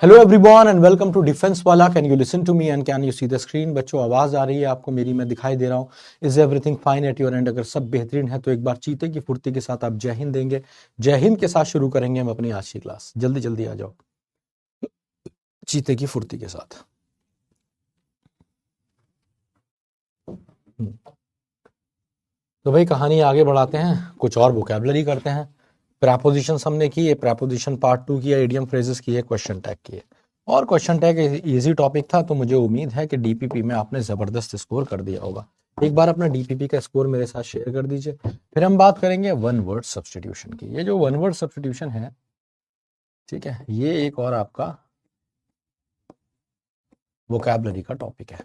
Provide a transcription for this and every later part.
Hello everyone and welcome to defence वाला। Can you listen to me and can you see the screen? बच्चों, आवाज आ रही है आपको मेरी? मैं दिखाई दे रहा हूँ? Is everything fine at your and? अगर सब बेहतरीन है तो एक बार चीते की फुर्ती के साथ आप जय हिंद देंगे। जय हिंद के साथ शुरू करेंगे हम अपनी आज की क्लास। जल्दी जल्दी आ जाओ चीते की फुर्ती के साथ। तो भाई कहानी आगे बढ़ाते हैं, कुछ और वोकैबुलरी करते हैं। प्रेपोजिशंस हमने की है, प्रेपोजिशन पार्ट 2 किया, इडियम फ्रेजेस की है, क्वेश्चन टैग की है। और क्वेश्चन टैग इजी टॉपिक था, तो मुझे उम्मीद है कि डीपीपी में आपने जबरदस्त स्कोर कर दिया होगा। एक बार अपना डीपीपी का स्कोर मेरे साथ शेयर कर दीजिए। फिर हम बात करेंगे वन वर्ड सब्सटीट्यूशन की। ये जो वन वर्ड सब्सटीट्यूशन है, ठीक है, ये एक और आपका वोकैबुलरी का टॉपिक है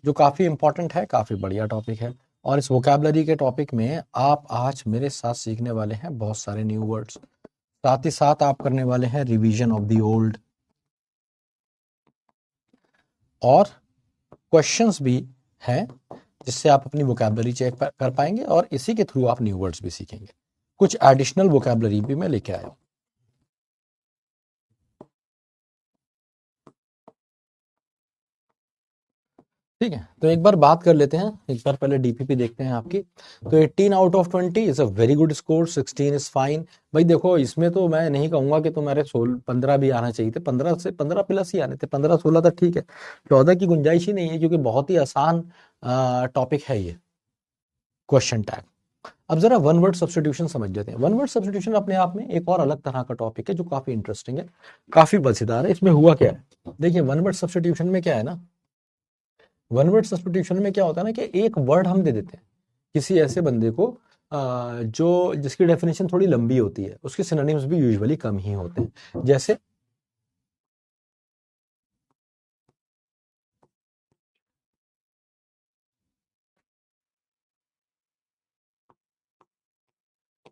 जो काफी इंपॉर्टेंट है, काफी बढ़िया टॉपिक है। और इस वोकैबुलरी के टॉपिक में आप आज मेरे साथ सीखने वाले हैं बहुत सारे न्यू वर्ड्स। साथ ही साथ आप करने वाले हैं रिवीजन ऑफ द ओल्ड, और क्वेश्चंस भी हैं जिससे आप अपनी वोकैबुलरी चेक कर पाएंगे, और इसी के थ्रू आप न्यू वर्ड्स भी सीखेंगे। कुछ एडिशनल वोकैबुलरी भी मैं लेके आया हूं। ठीक है, तो एक बार बात कर लेते हैं। एक बार पहले डीपीपी देखते हैं आपकी। तो 18 out of 20 is a very good score, 16 is fine. भाई देखो, इसमें तो मैं नहीं कहूंगा कि तुम्हारे 15 भी आना चाहिए थे, 15 से 15 प्लस ही आने थे। 15-16 तक ठीक है, 14 की गुंजाइश ही नहीं है, क्योंकि बहुत ही आसान टॉपिक है ये क्वेश्चन टैग। अब जरा वन वर्ड सब्स्टिट्यूशन समझ लेते हैं। वन वर्ड सब्स्टिट्यूशन अपने आप में एक और अलग तरह का टॉपिक है जो काफी इंटरेस्टिंग है, काफी मजेदार है। इसमें हुआ क्या है, देखिए, वन वर्ड सब्स्टिट्यूशन में क्या है ना, वन वर्ड सब्स्टिट्यूशन में क्या होता है ना कि एक वर्ड हम दे देते हैं किसी ऐसे बंदे को जो जिसकी डेफिनेशन थोड़ी लंबी होती है, उसके सिनोनिम्स भी यूजुअली कम ही होते हैं।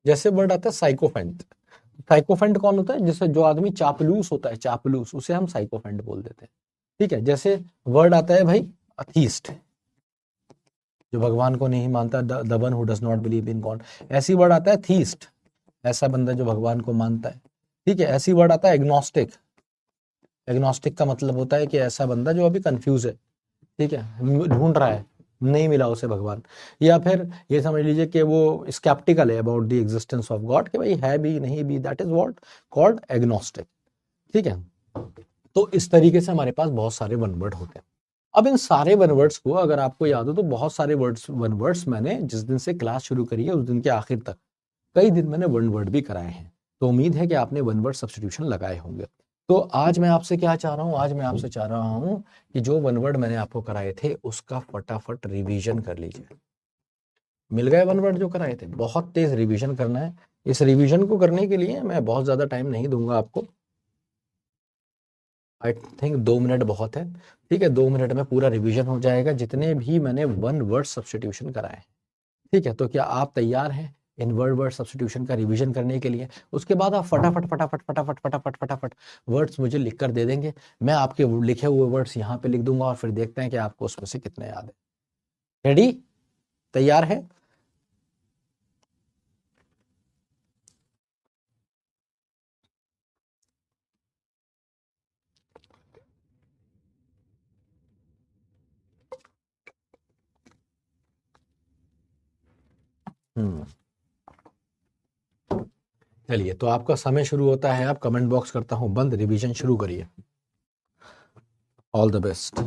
जैसे वर्ड आता है साइकोफेंट। साइकोफेंट कौन होता है? जिससे जो आदमी चापलूस होता है, चापलूस, उसे हम साइकोफेंट बोल देते हैं। ठीक है, जैसे वर्ड आता है भाई अथीस्ट, जो भगवान को नहीं मानता, the one who does not believe in God. ऐसी वर्ड आता है थीस्ट, ऐसा बंदा जो भगवान को मानता है। ठीक है, ऐसी वर्ड आता है एग्नोस्टिक। एग्नोस्टिक का मतलब होता है कि ऐसा बंदा जो अभी कंफ्यूज है, ठीक है, ढूंढ रहा है, नहीं मिला उसे भगवान। या फिर ये समझ लीजिए कि वो स्केप्टिकल है about the existence of God, कि भाई है भी नहीं भी, that is what called agnostic. ठीक है, तो इस तरीके से हमारे पास बहुत सारे वन वर्ड होते हैं। अब इन सारे वन वर्ड्स को अगर आपको याद हो तो बहुत सारे वर्ड्स, वन वर्ड्स मैंने जिस दिन से क्लास शुरू करी है उस दिन के आखिर तक कई दिन मैंने वन वर्ड भी कराए हैं। तो उम्मीद है कि आपने वन वर्ड सब्स्टिट्यूशन लगाए होंगे। तो आज मैं आपसे क्या चाह रहा हूं, आज मैं आपसे चाह रहा हूं कि जो वन वर्ड मैंने आपको कराए थे उसका फटाफट रिवीजन कर लीजिए। मिल गए वन वर्ड जो कराए थे? बहुत तेज रिवीजन करना है। इस रिवीजन को करने के लिए मैं बहुत ज्यादा टाइम नहीं दूंगा आपको। आई थिंक 2 मिनट बहुत है। ठीक है, 2 मिनट में पूरा रिवीजन हो जाएगा जितने भी मैंने वन वर्ड सब्स्टिट्यूशन कराए हैं। ठीक है, तो क्या आप तैयार हैं इन वर्ड वर्ड सब्स्टिट्यूशन का रिवीजन करने के लिए? उसके बाद आप फटाफट फटाफट फटाफट फटाफट फटाफट वर्ड्स मुझे लिख कर दे देंगे। मैं आपके लिखे हुए वर्ड्स यहाँ पे लिख दूंगा, और फिर देखते हैं कि आपको उसमें से कितने याद है। रेडी? तैयार है? हम्म, चलिए, तो आपका समय शुरू होता है। आप कमेंट बॉक्स करता हूं बंद, रिवीजन शुरू करिए। All the best.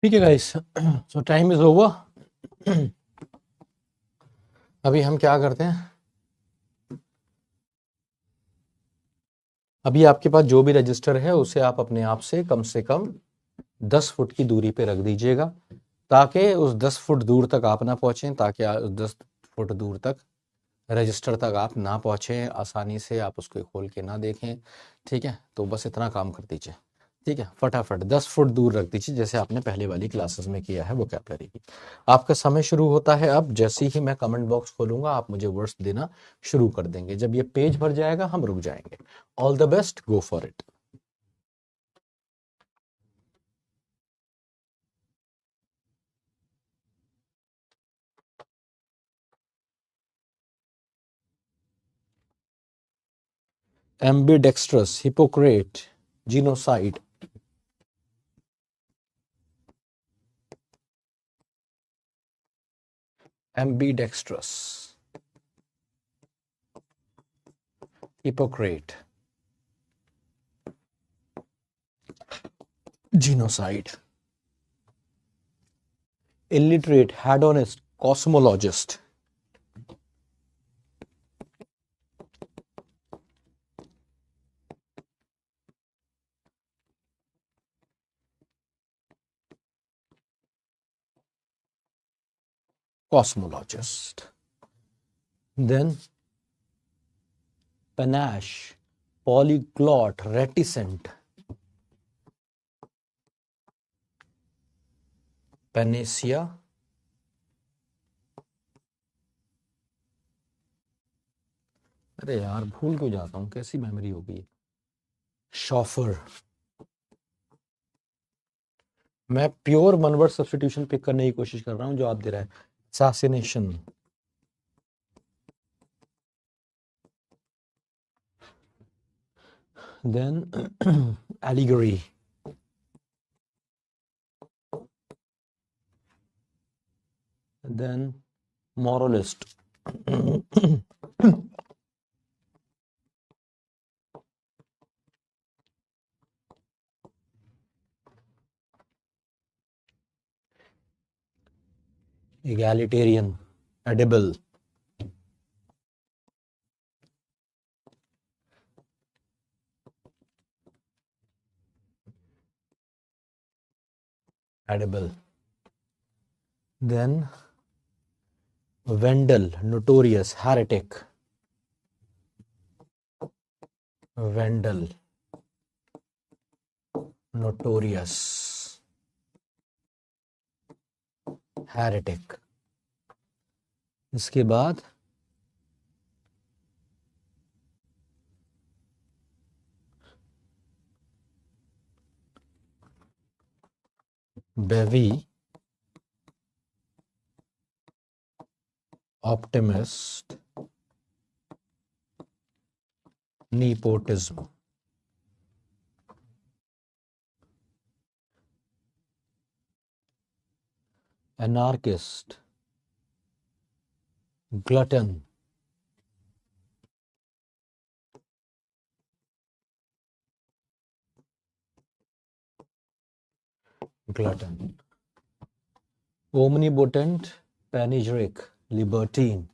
ठीक है guys, so time is over. अभी हम क्या करते हैं, अभी आपके पास जो भी रजिस्टर है उसे आप अपने आप से कम 10 फुट की दूरी पे रख दीजिएगा, ताकि उस 10 फुट दूर तक आप ना पहुंचें, ताकि उस 10 फुट दूर तक रजिस्टर तक आप ना पहुंचे, आसानी से आप उसको खोल के ना देखें। ठीक है, तो बस इतना काम कर दीजिए। ठीक है, फटाफट 10 फुट दूर रख दीजिए, जैसे आपने पहले वाली क्लासेस में किया है वोकैबुलरी की। आपका समय शुरू होता है अब। जैसे ही मैं कमेंट बॉक्स खोलूंगा आप मुझे वर्ड्स देना शुरू कर देंगे। जब ये पेज भर जाएगा हम रुक जाएंगे। All the best, go for it. Ambidextrous, hypocrite, genocide. Ambidextrous, hypocrite, genocide. illiterate, hedonist, cosmologist, cosmologist. Then panache, polyglot, reticent, panacea, अरे यार भूल क्यों जाता हूँ, कैसी मेमोरी हो गई। शॉफर। मैं pure one word substitution pick करने की कोशिश कर रहा हूँ जो आप दे रहे हैं। assassination, then allegory, then moralist, egalitarian, edible, edible, then Vandal, notorious, heretic, Vandal, notorious, heretic। इसके बाद बेवी, optimist, nepotism, anarchist, glutton, glutton, omnipotent, panegyric, libertine,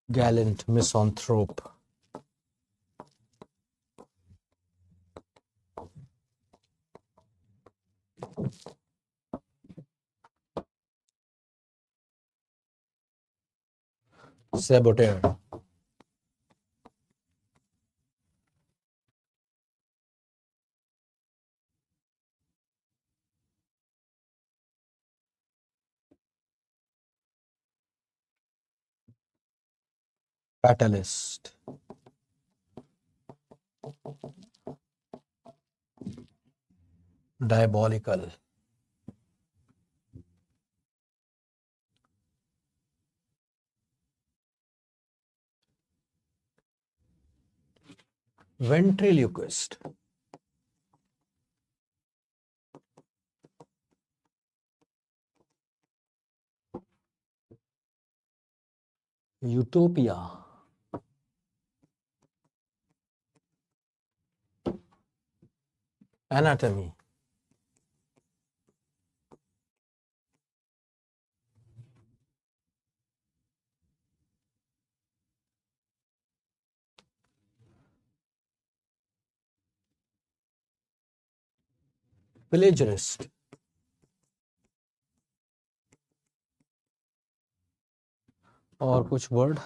gallant, misanthrope, saboteur, fatalist, diabolical, ventriloquist, utopia, anatomy, plagiarist, और कुछ word,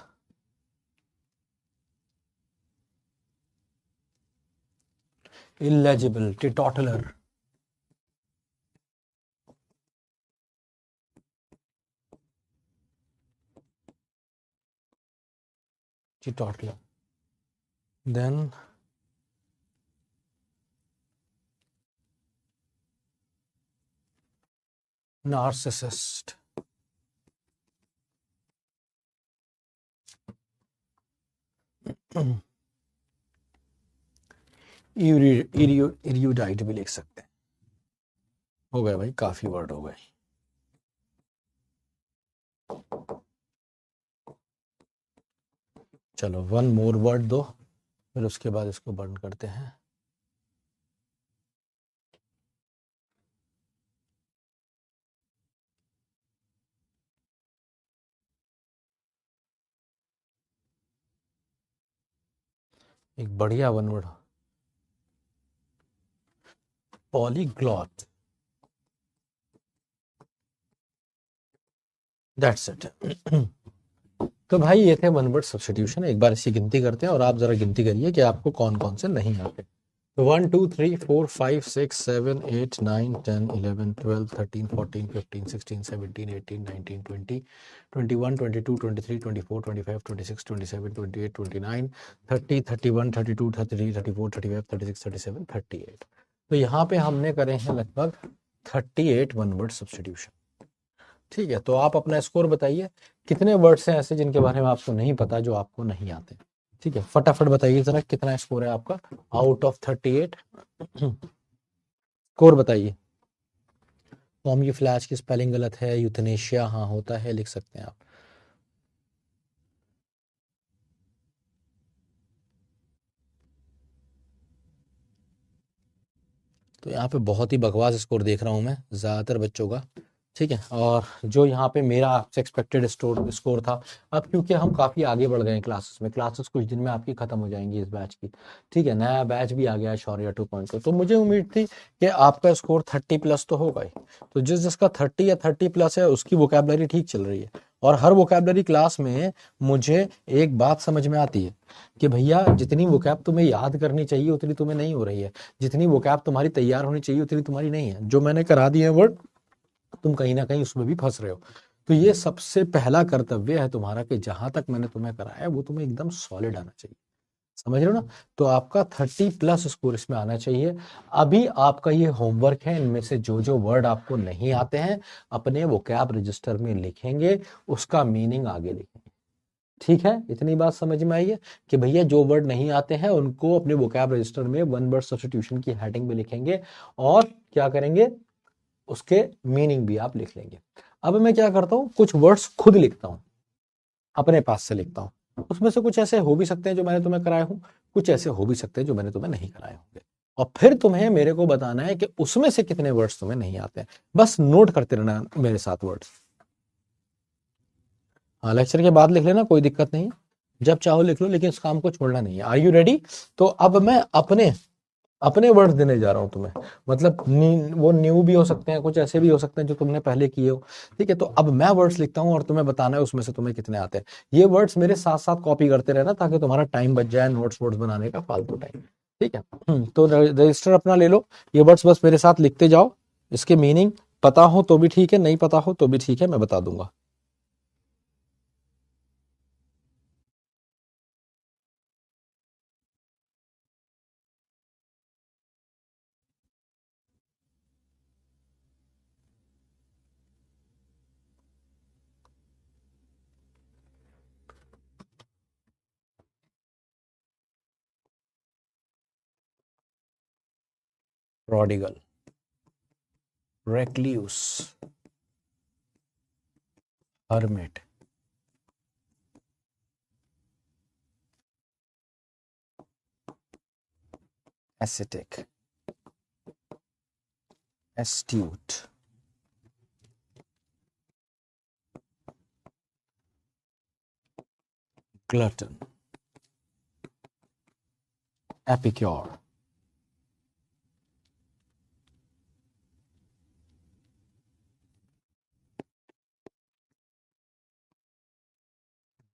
illegible, teetotaller, teetotaller, then narcissist, erudite भी लिख सकते हैं। हो गए भाई, काफी वर्ड हो गए। चलो वन मोर वर्ड दो, फिर उसके बाद इसको बंद करते हैं। एक बढ़िया one word, polyglot, that's it. तो भाई ये थे वन वर्ड सब्स्टिट्यूशन। एक बार इसकी गिनती करते हैं और आप जरा गिनती करिए कि आपको कौन कौन से नहीं आते। तो 1 2 3 4 5 6 7 8 9 10 11 12 13 14 15 16 17 18 19 20 21 22 23 24 25 26 27 28 29 30 31 32 33 34 35 36 37 38। तो यहाँ पे हमने करे हैं लगभग 38 वन वर्ड सब्स्टिट्यूशन। ठीक है, तो आप अपना स्कोर बताइए, कितने वर्ड्स हैं ऐसे जिनके बारे में आपको नहीं पता, जो आपको नहीं आते। ठीक है, फटाफट बताइए जरा कितना स्कोर है आपका आउट ऑफ 38। स्कोर बताइए। कॉमी फ्लैश की स्पेलिंग गलत है, यूथनेशिया हाँ होता है, लिख सकते हैं आप। तो यहाँ पे बहुत ही बकवास स्कोर देख रहा हूँ मैं ज़्यादातर बच्चों का। ठीक है, और जो यहाँ पे मेरा आपसे एक्सपेक्टेड स्कोर था, अब क्योंकि हम काफ़ी आगे बढ़ गए हैं क्लासेस में, क्लासेस कुछ दिन में आपकी ख़त्म हो जाएंगी इस बैच की। ठीक है, नया बैच भी आ गया है शौर्य 2.0, तो मुझे उम्मीद थी कि आपका स्कोर 30 प्लस तो होगा ही। तो जिस जिसका 30 या 30 प्लस है उसकी वोकैबुलरी ठीक चल रही है। और हर वोकैबुलरी क्लास में मुझे एक बात समझ में आती है कि भैया जितनी वोकैब तुम्हें याद करनी चाहिए उतनी तुम्हें नहीं हो रही है, जितनी वोकैब तुम्हारी तैयार होनी चाहिए उतनी तुम्हारी नहीं है। जो मैंने करा दिए हैं वर्ड, तुम कहीं ना कहीं उसमें भी फंस रहे हो। तो ये सबसे पहला कर्तव्य है तुम्हारा कि जहां तक मैंने तुम्हें कराया है वो तुम्हें एकदम सॉलिड आना चाहिए। समझ रहे हो ना? तो आपका 30 प्लस स्कोर इसमें आना चाहिए। अभी आपका ये होमवर्क है, इनमें से जो जो वर्ड आपको नहीं आते हैं अपने वोकैब रजिस्टर में लिखेंगे, उसका मीनिंग आगे लिखेंगे। ठीक है, इतनी बात समझ में आई है कि भैया जो वर्ड नहीं आते हैं उनको अपने वोकैब रजिस्टर में वन वर्ड सब्स्टिट्यूशन की हेडिंग में लिखेंगे, और क्या करेंगे, उसके मीनिंग भी आप लिख लेंगे। अब मैं क्या करता हूं, कुछ वर्ड्स खुद लिखता हूं, अपने पास से लिखता हूं। उसमें से कुछ ऐसे हो भी सकते हैं जो मैंने तुम्हें कराए हूं, कुछ ऐसे हो भी सकते हैं जो मैंने तुम्हें नहीं कराए होंगे। और फिर तुम्हें मेरे को बताना है कि उसमें से कितने वर्ड्स तुम्हें नहीं आते हैं। बस नोट करते रहना मेरे साथ वर्ड्स। हाँ, लेक्चर के बाद लिख लेना, कोई दिक्कत नहीं है, जब चाहो लिख लो, लेकिन इस काम को छोड़ना नहीं है। Are you ready? तो अब मैं अपने अपने वर्ड्स देने जा रहा हूं तुम्हें, मतलब वो न्यू भी हो सकते हैं, कुछ ऐसे भी हो सकते हैं जो तुमने पहले किए हो। ठीक है, तो अब मैं वर्ड्स लिखता हूं और तुम्हें बताना है उसमें से तुम्हें कितने आते हैं। ये वर्ड्स मेरे साथ साथ कॉपी करते रहना ताकि तुम्हारा टाइम बच जाए नोट्स वोट्स बनाने का फालतू टाइम। ठीक है, तो रजिस्टर अपना ले लो, ये वर्ड्स बस मेरे साथ लिखते जाओ। इसके मीनिंग पता हो तो भी ठीक है, नहीं पता हो तो भी ठीक है, मैं बता दूंगा। prodigal, recluse, hermit, ascetic, astute, glutton, epicure,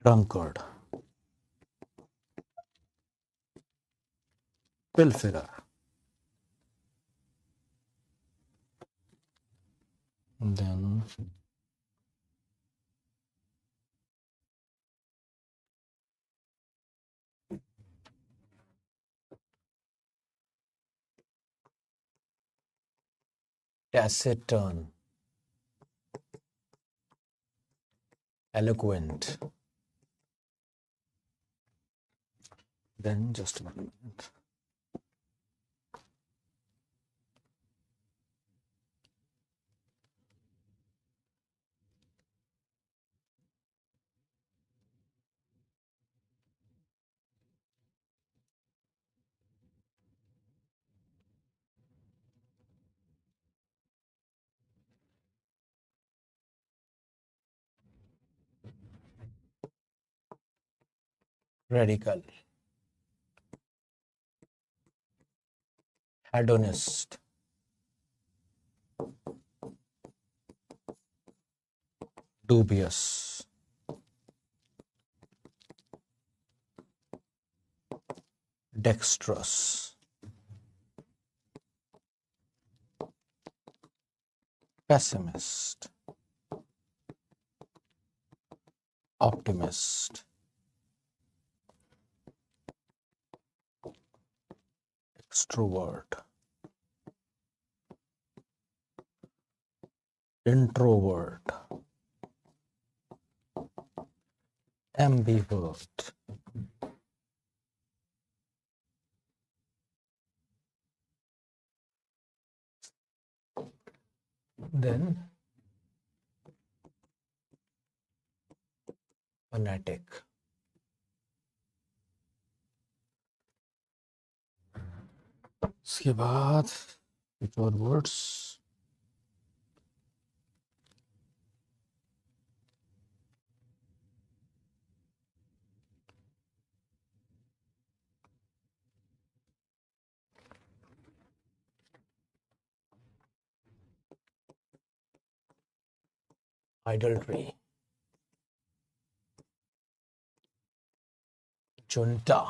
drunkard, pilferer, then taciturn, eloquent, then just a minute. Radical, hedonist, dubious, dexterous, pessimist, optimist, extrovert, introvert, ambivert, then fanatic. उसके बाद कुछ और words, idolatry, junta,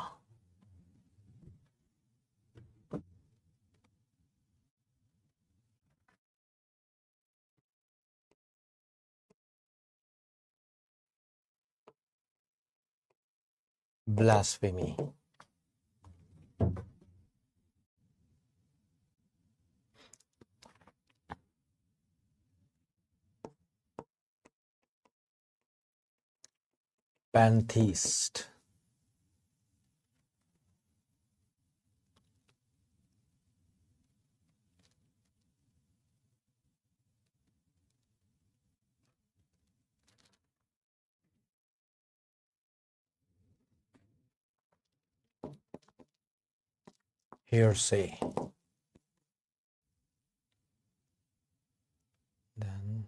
blasphemy, pantheist, hearsay, then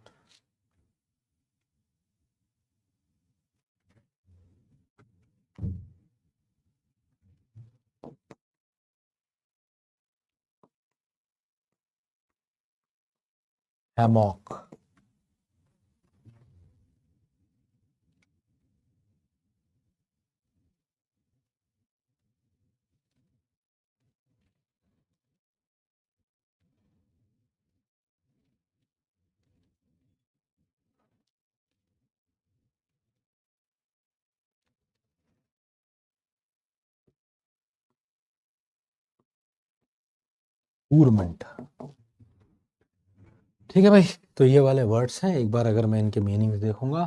hammock, टूर्मेंट। ठीक है भाई, तो ये वाले वर्ड्स हैं। एक बार अगर मैं इनके मीनिंग्स देखूंगा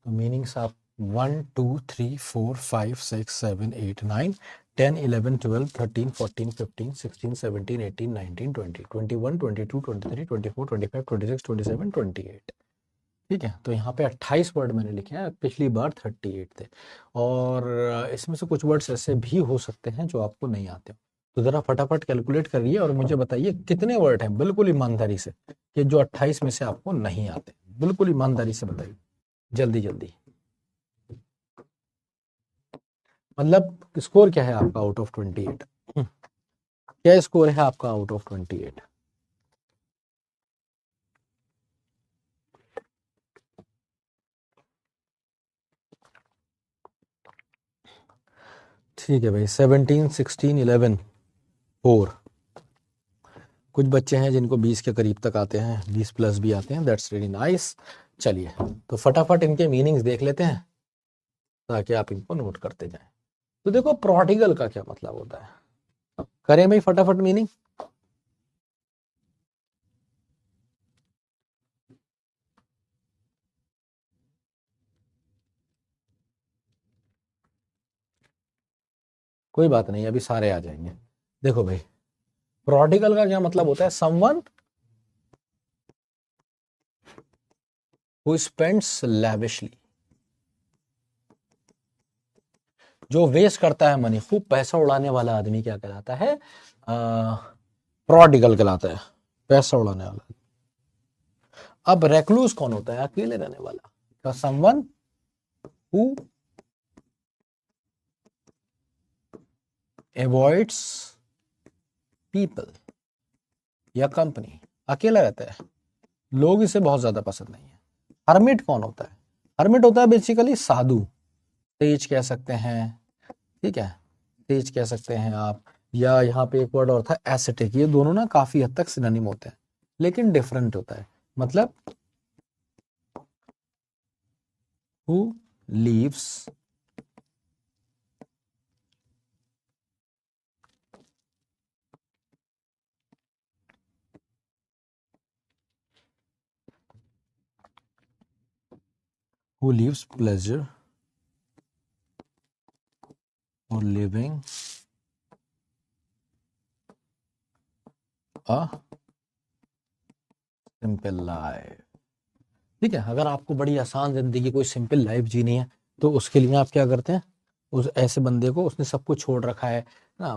तो मीनिंग्स आप 1 2 3 4 5 6 7 8 9 10 11 12 13 14 15 16 17 18 19 20 21 22 23 24 25 26 27 28। ठीक है, तो यहाँ पे 28 वर्ड मैंने लिखे हैं, पिछली बार 38 थे। और इसमें से कुछ वर्ड्स ऐसे भी हो सकते हैं जो आपको नहीं आते हो, तो ज़रा फटाफट कैलकुलेट करिए और मुझे बताइए कितने वर्ड हैं, बिल्कुल ईमानदारी से, कि जो 28 में से आपको नहीं आते। बिल्कुल ईमानदारी से बताइए, जल्दी जल्दी। मतलब स्कोर क्या है आपका आउट ऑफ 28? क्या स्कोर है आपका आउट ऑफ 28? ठीक है भाई, 17 16 11 4। कुछ बच्चे हैं जिनको 20 के करीब तक आते हैं, 20 प्लस भी आते हैं, दैट्स रियली नाइस। चलिए, तो फटाफट इनके मीनिंग्स देख लेते हैं ताकि आप इनको नोट करते जाएं। तो देखो, प्रोडिगल का क्या मतलब होता है, करें भाई फटाफट मीनिंग। कोई बात नहीं, अभी सारे आ जाएंगे। देखो भाई, प्रोडिगल का क्या मतलब होता है, समवन हु स्पेंड्स लैविशली, जो वेस्ट करता है मनी, खूब पैसा उड़ाने वाला आदमी क्या कहलाता है, प्रोडिगल कहलाता है, पैसा उड़ाने वाला। अब रेक्लूस कौन होता है, अकेले रहने वाला, समवन हु अवॉइड्स पीपल या कंपनी, अकेला रहता है, लोग इसे बहुत ज्यादा पसंद नहीं है। हर्मिट कौन होता है, हर्मिट होता है बेसिकली साधु, तेज कह सकते हैं, ठीक है, तेज कह सकते हैं आप, या यहाँ पे एक वर्ड और था एसेटिक, ये दोनों ना काफी हद तक सिनोनिम होते हैं लेकिन डिफरेंट होता है। मतलब who leaves who leaves pleasure or living a simple life। ठीक है, अगर आपको बड़ी आसान जिंदगी, कोई सिंपल लाइफ जीनी है, तो उसके लिए आप क्या करते हैं, उस ऐसे बंदे को, उसने सब कुछ छोड़ रखा है ना,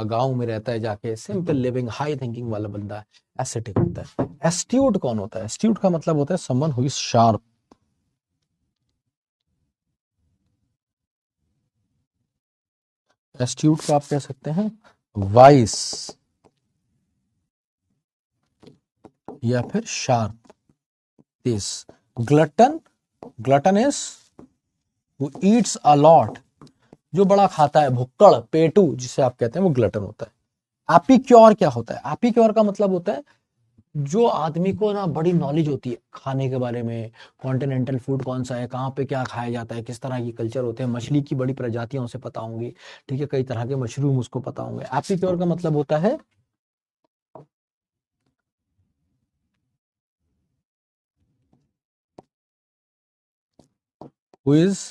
गांव में रहता है जाके, सिंपल लिविंग, हाई थिंकिंग वाला बंदा है, एस्थेटिक होता है। एस्ट्यूट कौन होता है, एस्ट्यूट का मतलब होता है someone who is sharp. Astute को आप कह सकते हैं वाइस या फिर sharp, this. Glutton, glutton is who Yeats a lot, जो बड़ा खाता है, भुक्कड़, पेटू जिसे आप कहते हैं, वो ग्लटन होता है। एपिक्योर क्या होता है, एपिक्योर का मतलब होता है जो आदमी को ना बड़ी नॉलेज होती है खाने के बारे में, कॉन्टिनेंटल फूड कौन सा है, कहाँ पे क्या खाया जाता है, किस तरह की कल्चर होते हैं, मछली की बड़ी प्रजातियां उसे पता होंगी, ठीक है, कई तरह के मशरूम उसको पता होंगे। एपिक्योर का मतलब होता है who is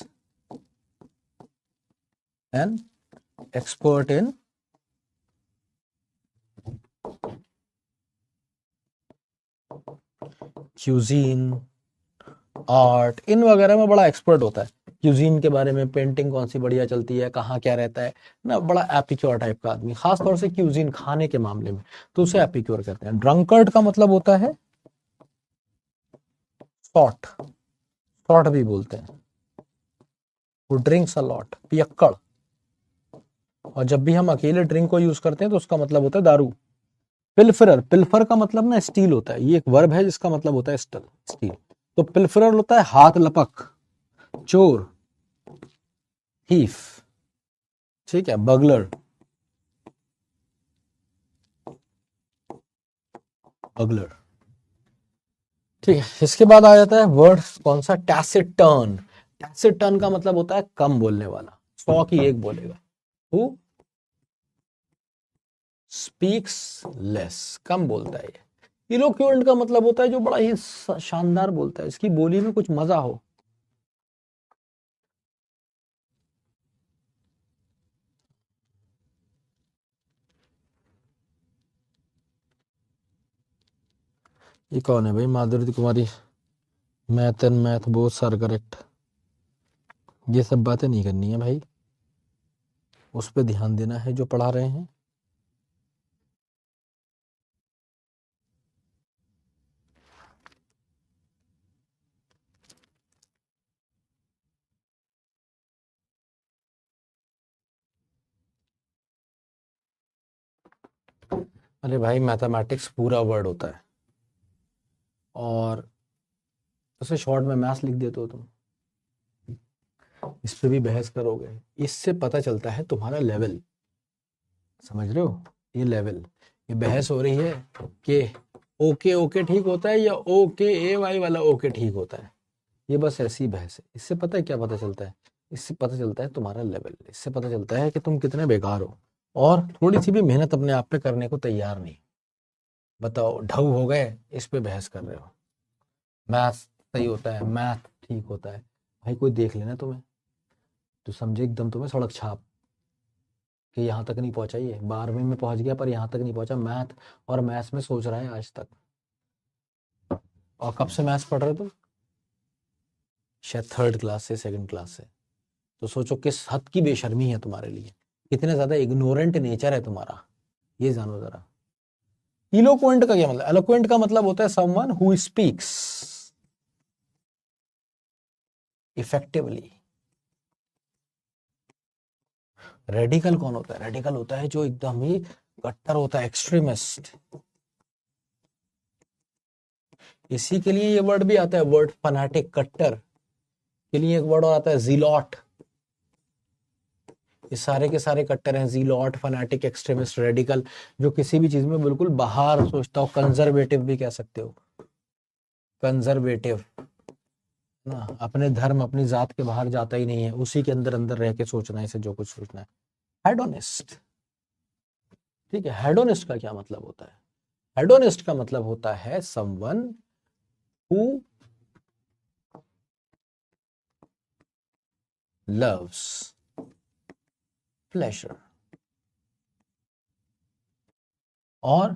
an expert in cuisine, art, इन वगैरह में बड़ा एक्सपर्ट होता है। क्यूजीन के बारे में, पेंटिंग कौन सी बढ़िया चलती है, कहाँ क्या रहता है ना, बड़ा एपिक्योर टाइप का आदमी, खास तौर से क्यूजीन, खाने के मामले में, तो उसे एपिक्योर कहते हैं। ड्रंकर्ड का मतलब होता है सॉट, सॉट भी बोलते हैं, वो ड्रिंक्स अ लॉट, पियक्कड़। और जब भी हम अकेले ड्रिंक को यूज करते हैं तो उसका मतलब होता है दारू। पिल्फरर, पिल्फर का मतलब ना स्टील होता है, ये एक वर्ब है जिसका मतलब होता है स्टील। तो पिल्फरर होता है हाथ लपक, चोर, थीफ, ठीक है, बगलर, बगलर। ठीक है, इसके बाद आ जाता है वर्ड कौन सा, टैसिटर्न। टैसिटर्न का मतलब होता है कम बोलने वाला, 100 की एक बोलेगा। हु स्पीक्स लेस, कम बोलता है ये। इलोक्वेंट का मतलब होता है जो बड़ा ही शानदार बोलता है, इसकी बोली में कुछ मजा हो। ये कौन है भाई? Madhuri Kumari, math and math both sir correct. ये सब बातें नहीं करनी है भाई, उस पर ध्यान देना है जो पढ़ा रहे हैं। अरे भाई मैथमेटिक्स पूरा वर्ड होता है, और उसे शॉर्ट में मैथ्स लिख देते हो तुम, इस पे भी बहस करोगे। इससे पता चलता है तुम्हारा लेवल, समझ रहे हो? ये लेवल, ये बहस हो रही है कि ओके ओके ठीक होता है या ओके ए वाई वाला ओके ठीक होता है। ये बस ऐसी बहस है। इससे पता है क्या पता चलता है? इससे पता चलता है तुम्हारा लेवल, इससे पता चलता है कि तुम कितने बेकार हो और थोड़ी सी भी मेहनत अपने आप पे करने को तैयार नहीं। बताओ, ढऊ हो गए, इस पे बहस कर रहे हो। मैथ सही होता है, मैथ ठीक होता है। भाई कोई देख लेना तुम्हें तो समझे एकदम तुम्हें सड़क छाप कि यहाँ तक नहीं पहुंचा, ये 12वीं में पहुंच गया पर यहाँ तक नहीं पहुंचा। मैथ और मैथ्स में सोच रहा है आज तक। और कब से मैथ्स पढ़ रहे हो तुम? शायद थर्ड क्लास से, सेकंड क्लास से। तो सोचो किस हद की बेशर्मी है तुम्हारे लिए, कितने ज्यादा इग्नोरेंट नेचर है तुम्हारा, ये जानो जरा। इलोक्वेंट का क्या मतलब? एलोक्वेंट का मतलब होता है someone who speaks effectively. Radical कौन होता है? रेडिकल होता है जो एकदम ही कट्टर होता है, एक्सट्रीमिस्ट। इसी के लिए ये वर्ड भी आता है, वर्ड फनाटिक, कट्टर के लिए एक वर्ड और आता है जीलॉट। ये सारे के सारे कट्टर हैं, जीलॉट, फनाटिक, एक्सट्रीमिस्ट, रेडिकल, जो किसी भी चीज में बिल्कुल बाहर सोचता हो। कंजर्वेटिव भी कह सकते हो, कंजर्वेटिव ना, अपने धर्म अपनी जात के बाहर जाता ही नहीं है, उसी के अंदर अंदर रह के सोचना है इसे जो कुछ सोचना है। हेडोनिस्ट, ठीक है। हेडोनिस्ट का क्या मतलब होता है? हेडोनिस्ट का मतलब होता है समवन हु लव्स प्लेजर। और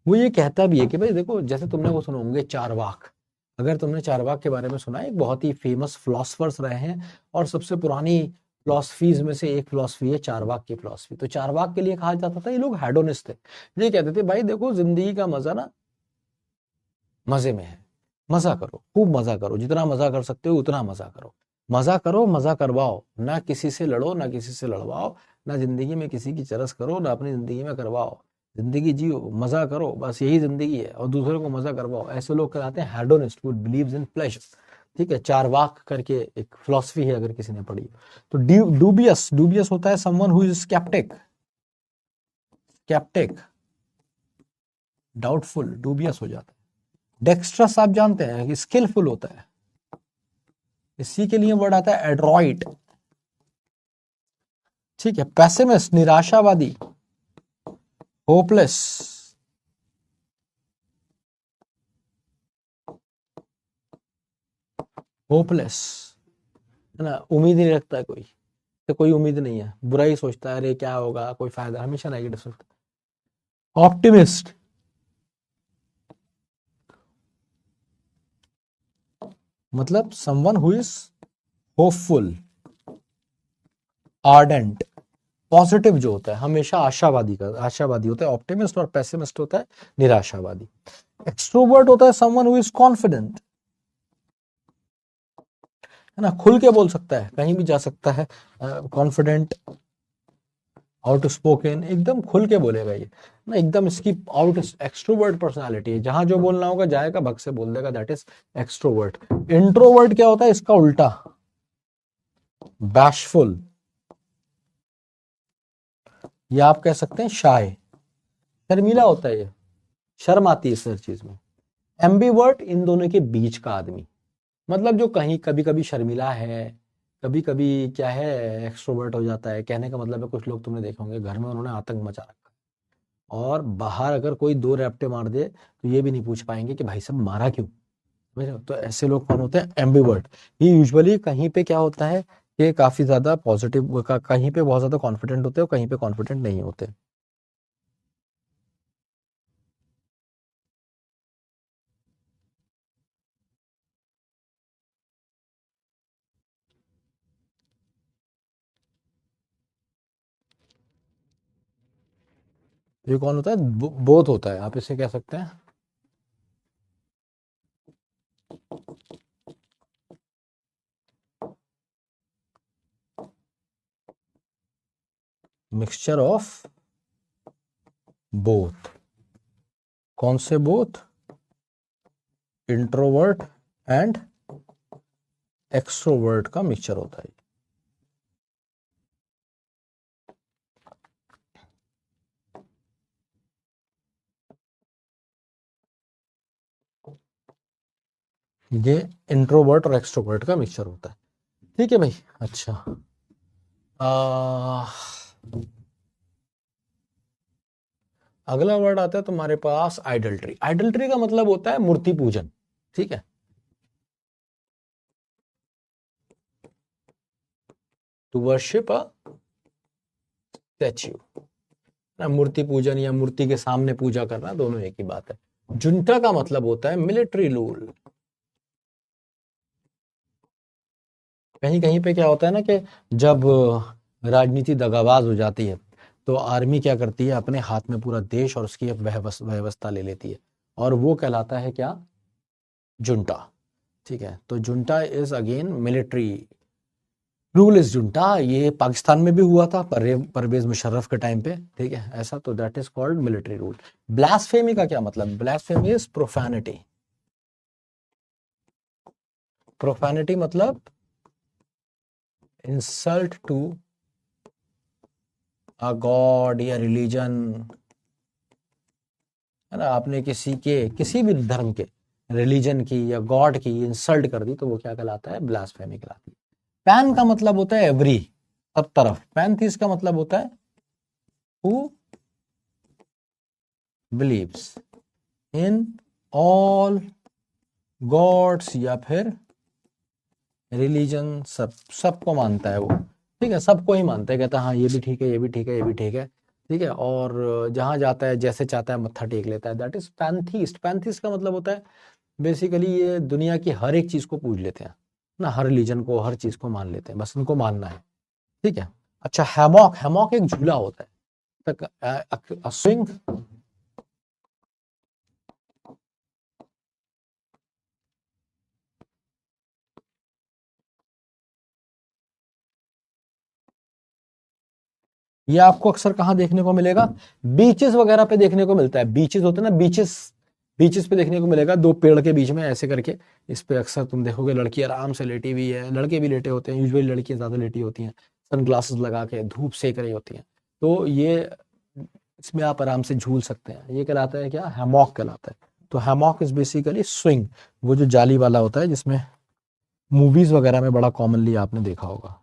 वो ये कहता भी है कि भाई देखो, जैसे तुमने वो सुने होंगे चारवाक। अगर तुमने चारवाक के बारे में सुना है, एक बहुत ही फेमस फिलोसफर्स रहे हैं और सबसे पुरानी फिलोसफीज में से एक फिलोसफी है चारवाक की फिलोसफी। तो चारवाक के लिए कहा जाता था ये लोग हेडोनिस्ट थे। ये कहते थे भाई देखो, जिंदगी का मजा ना मजे में है, मजा करो, खूब मजा करो, जितना मजा कर सकते हो उतना मजा करो। मजा करो, मजा करवाओ, ना किसी से लड़ो ना किसी से लड़वाओ, ना जिंदगी में किसी की चरस करो ना अपनी जिंदगी में करवाओ। जिंदगी जियो, मजा करो, बस यही जिंदगी है, और दूसरों को मजा करवाओ। ऐसे लोग कहलाते हैं hedonist, who believes in pleasure. ठीक है, चारवाक करके एक फिलोसफी है, अगर किसी ने पढ़ी। तो डूबियस, डूबियस होता है someone who is sceptic, sceptic, doubtful, dubious हो जाता है। डेक्स्ट्रस आप जानते हैं कि स्किलफुल होता है। इसी के लिए वर्ड आता है एड्रॉइट। ठीक है, पेसिमिस्ट, निराशावादी, होपलेस, होपलेस, है ना, उम्मीद ही नहीं रखता है कोई, तो कोई उम्मीद नहीं है, बुरा ही सोचता है, अरे क्या होगा, कोई फायदा, हमेशा नेगेटिव सोचता है। ऑप्टिमिस्ट, मतलब someone who is hopeful, ardent, positive जो होता है, हमेशा आशावादी का आशावादी होता है ऑप्टिमिस्ट, और पेसिमिस्ट होता है निराशावादी। एक्सट्रोवर्ट होता है समवन हु इज कॉन्फिडेंट, है ना, खुल के बोल सकता है, कहीं भी जा सकता है, कॉन्फिडेंट, आउट स्पोकन, एकदम खुल के बोलेगा ये ना, एकदम इसकी आउट एक्सट्रोवर्ट पर्सनालिटी है। जहां जो बोलना होगा जाएगा, भग से बोल देगा, दैट इज एक्सट्रोवर्ट। इंट्रोवर्ट क्या होता है? इसका उल्टा, बैशफुल, या आप कह सकते हैं शाय, शर्मीला होता है ये, शर्म आती है इस हर चीज में। एम्बीवर्ट, इन दोनों के बीच का आदमी, मतलब जो कहीं कभी कभी शर्मिला है, कभी कभी क्या है, एक्सट्रोवर्ट हो जाता है। कहने का मतलब है, कुछ लोग तुमने देखे होंगे घर में उन्होंने आतंक मचा रखा है, और बाहर अगर कोई दो रैप्टे मार दे तो ये भी नहीं पूछ पाएंगे कि भाई साहब मारा क्यों। समझ रहे हो? तो ऐसे लोग कौन होते हैं? एम्बीवर्ट। ये यूजुअली कहीं पे क्या होता है कि काफी ज्यादा पॉजिटिव कहीं पे बहुत ज्यादा कॉन्फिडेंट होते हैं, और कहीं पे कॉन्फिडेंट नहीं होते। ये कौन होता है? बोथ होता है, आप इसे कह सकते हैं मिक्सचर ऑफ बोथ। कौन से बोथ? इंट्रोवर्ट एंड एक्सट्रोवर्ट का मिक्सचर होता है। ये इंट्रोवर्ट और एक्सट्रोवर्ट का मिक्सचर होता है। ठीक है भाई। अच्छा, आ, अगला वर्ड आता है तुम्हारे पास आइडल्ट्री। आइडल्ट्री का मतलब होता है मूर्ति पूजन। ठीक है, टू वर्शिप अ स्टैच्यू, मूर्ति पूजन या मूर्ति के सामने पूजा करना, दोनों एक ही बात है। जुंटा का मतलब होता है मिलिट्री रूल। कहीं कहीं पे क्या होता है ना कि जब राजनीति दगाबाज हो जाती है तो आर्मी क्या करती है, अपने हाथ में पूरा देश और उसकी एक व्यवस्था ले लेती है, और वो कहलाता है क्या? जुंटा। ठीक है, तो junta is again military rule is junta. ये पाकिस्तान में भी हुआ था परवेज मुशर्रफ के टाइम पे। ठीक है, ऐसा, तो that is called military rule. Blasphemy का क्या मतलब? Blasphemy is profanity. प्रोफैनिटी मतलब इंसल्ट टू अ गॉड या रिलीजन, है ना। आपने किसी के, किसी भी धर्म के, रिलीजन की या गॉड की इंसल्ट कर दी तो वो क्या कहलाता है? ब्लास्फेमी कहलाती है। पैन का मतलब होता है एवरी, सब तरफ। पैंथीस का मतलब होता है who believes in all gods या फिर रिलीजन, सबको मानता है वो। ठीक है, सबको ही मानता है, कहता है हाँ ये भी ठीक है, ये भी ठीक है, ये भी ठीक है। ठीक है, और जहां जाता है जैसे चाहता है मत्था टेक लेता है, दैट इज पैंथीस्ट। पैंथीस्ट का मतलब होता है बेसिकली ये दुनिया की हर एक चीज को पूज लेते हैं ना, हर रिलीजन को, हर चीज को मान लेते हैं, बस उनको मानना है। ठीक है। अच्छा, हैमॉक। हैमॉक एक झूला होता है, तक स्विंग। ये आपको अक्सर कहाँ देखने को मिलेगा? बीचेस वगैरह पे देखने को मिलता है। बीचेस होते हैं ना, बीचेस, बीचेस पे देखने को मिलेगा, दो पेड़ के बीच में ऐसे करके। इस पे अक्सर तुम देखोगे लड़की आराम से लेटी हुई है, लड़के भी लेटे होते हैं, यूजुअली लड़कियां ज्यादा लेटी होती हैं, सनग्लासेस लगा के धूप सेक रही होती हैं। तो ये, इसमें आप आराम से झूल सकते हैं। ये कहलाता है क्या? हैमॉक कहलाता है। तो हैमॉक इज बेसिकली स्विंग, वो जो जाली वाला होता है जिसमें मूवीज वगैरह में बड़ा कॉमनली आपने देखा होगा।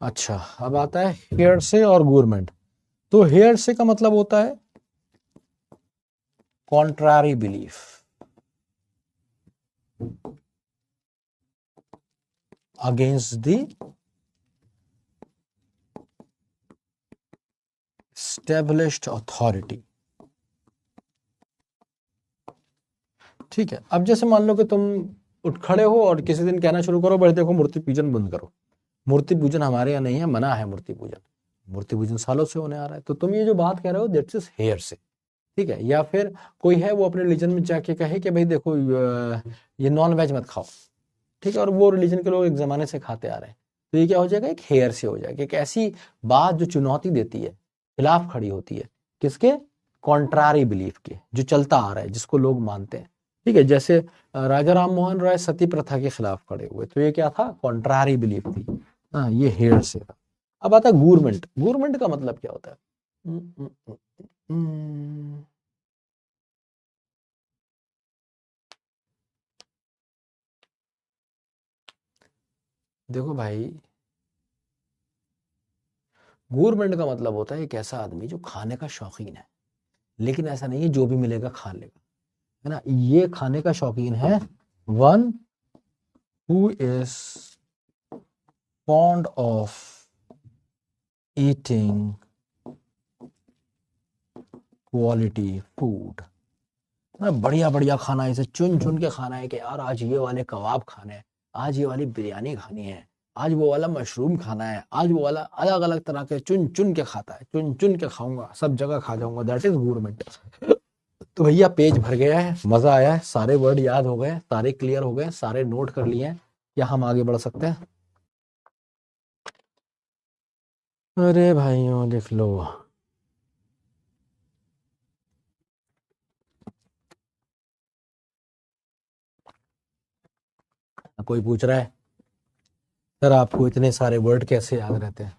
अच्छा, अब आता है हेयर से और गवर्नमेंट। तो हेयर से का मतलब होता है contrary belief against the established authority. ठीक है, अब जैसे मान लो कि तुम उठ खड़े हो और किसी दिन कहना शुरू करो, भाई देखो मूर्ति पूजन बंद करो, मूर्ति पूजन हमारे यहाँ नहीं है, मना है मूर्ति पूजन। मूर्ति पूजन सालों से होने आ रहा है, तो तुम ये जो बात कह रहे हो दैट्स इज हेयर से। ठीक है, या फिर कोई है वो अपने रिलीजन में जाके कहे कि भाई देखो ये नॉन वेज मत खाओ। ठीक है, और वो रिलीजन के लोग एक जमाने से खाते आ रहे हैं, तो ये क्या हो जाएगा? एक हेयर से हो जाएगा। एक ऐसी बात जो चुनौती देती है, खिलाफ खड़ी होती है, किसके? कॉन्ट्रारी बिलीफ के, जो चलता आ रहा है, जिसको लोग मानते हैं। ठीक है, जैसे राजा राम मोहन राय सती प्रथा के खिलाफ खड़े हुए, तो ये क्या था? कॉन्ट्रारी बिलीफ थी। हाँ, ये हेयर से था। अब आता है गवर्नमेंट। गवर्नमेंट का मतलब क्या होता है? हम्म, हम्म, हम्म, हम्म। देखो भाई, गवर्नमेंट का मतलब होता है एक ऐसा आदमी जो खाने का शौकीन है, लेकिन ऐसा नहीं है जो भी मिलेगा खा लेगा, है ना। ये खाने का शौकीन है one who is fond of eating quality food, बढ़िया बढ़िया खाना है, इसे चुन चुन के खाना है कि यार आज ये वाले कबाब खाने हैं, आज ये वाली बिरयानी खानी है, आज वो वाला मशरूम खाना है, आज वो वाला, अलग अलग तरह के चुन चुन के खाता है, चुन चुन के खाऊंगा, सब जगह खा जाऊंगा, दैट इज गवर्नमेंट। तो भैया पेज भर गया है, मजा आया है, सारे वर्ड याद हो गए, सारे क्लियर हो गए, सारे नोट कर लिए हैं, क्या हम आगे बढ़ सकते हैं? अरे भाइयों लिख लो। कोई पूछ रहा है सर आपको इतने सारे वर्ड कैसे याद रहते हैं?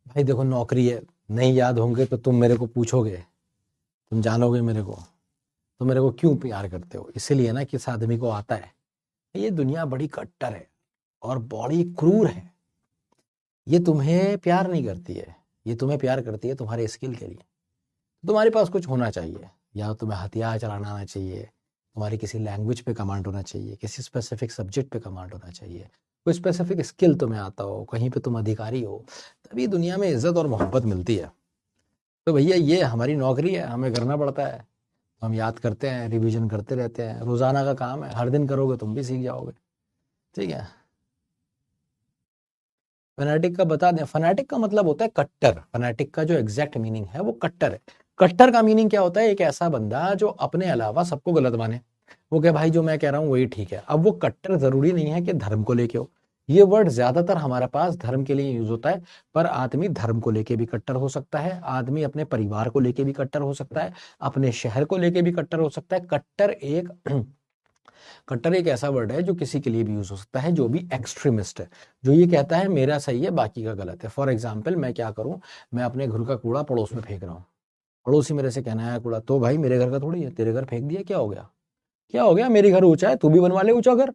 भाई देखो नौकरी है, नहीं याद होंगे तो तुम मेरे को पूछोगे, तुम जानोगे मेरे को, तो मेरे को क्यों प्यार करते हो? इसीलिए ना कि इस आदमी को आता है ये दुनिया बड़ी कट्टर है और बड़ी क्रूर है, ये तुम्हें प्यार नहीं करती है, ये तुम्हें प्यार करती है तुम्हारे स्किल के लिए। तुम्हारे पास कुछ होना चाहिए, या तुम्हें हथियार चलाना आना चाहिए, तुम्हारी किसी लैंग्वेज पे कमांड होना चाहिए, किसी स्पेसिफिक सब्जेक्ट पे कमांड होना चाहिए, कोई स्पेसिफिक स्किल तुम्हें आता हो, कहीं पे तुम अधिकारी हो, तभी दुनिया में इज्जत और मोहब्बत मिलती है। तो भैया ये हमारी नौकरी है, हमें करना पड़ता है, हम याद करते हैं, रिवीजन करते रहते हैं, रोजाना का काम है, हर दिन करोगे तुम भी सीख जाओगे। ठीक है, फनाटिक का बता दें, फनाटिक का मतलब होता है कट्टर, फनाटिक का जो एग्जैक्ट मीनिंग है वो कट्टर है। कट्टर का मीनिंग क्या होता है? एक ऐसा बंदा जो अपने अलावा सबको गलत माने, वो क्या भाई जो मैं कह रहा हूँ वही ठीक है। अब वो कट्टर जरूरी नहीं है कि धर्म को लेके हो, ये वर्ड ज्यादातर हमारे पास धर्म के लिए यूज होता है, पर आदमी धर्म को लेके भी कट्टर हो सकता है, आदमी अपने परिवार को लेके भी कट्टर हो सकता है, अपने शहर को लेके भी कट्टर हो सकता है। कट्टर एक कट्टर एक ऐसा वर्ड है जो किसी के लिए भी यूज हो सकता है, जो भी एक्सट्रीमिस्ट है, जो ये कहता है मेरा सही है बाकी का गलत है। फॉर एग्जाम्पल मैं क्या करूं, मैं अपने घर का कूड़ा पड़ोस में फेंक रहा हूँ, पड़ोसी मेरे से कहना है कूड़ा, तो भाई मेरे घर का थोड़ी है, तेरे घर फेंक दिया, क्या हो गया? क्या हो गया? मेरे घर ऊंचा है, तू भी बनवा ले ऊंचा घर,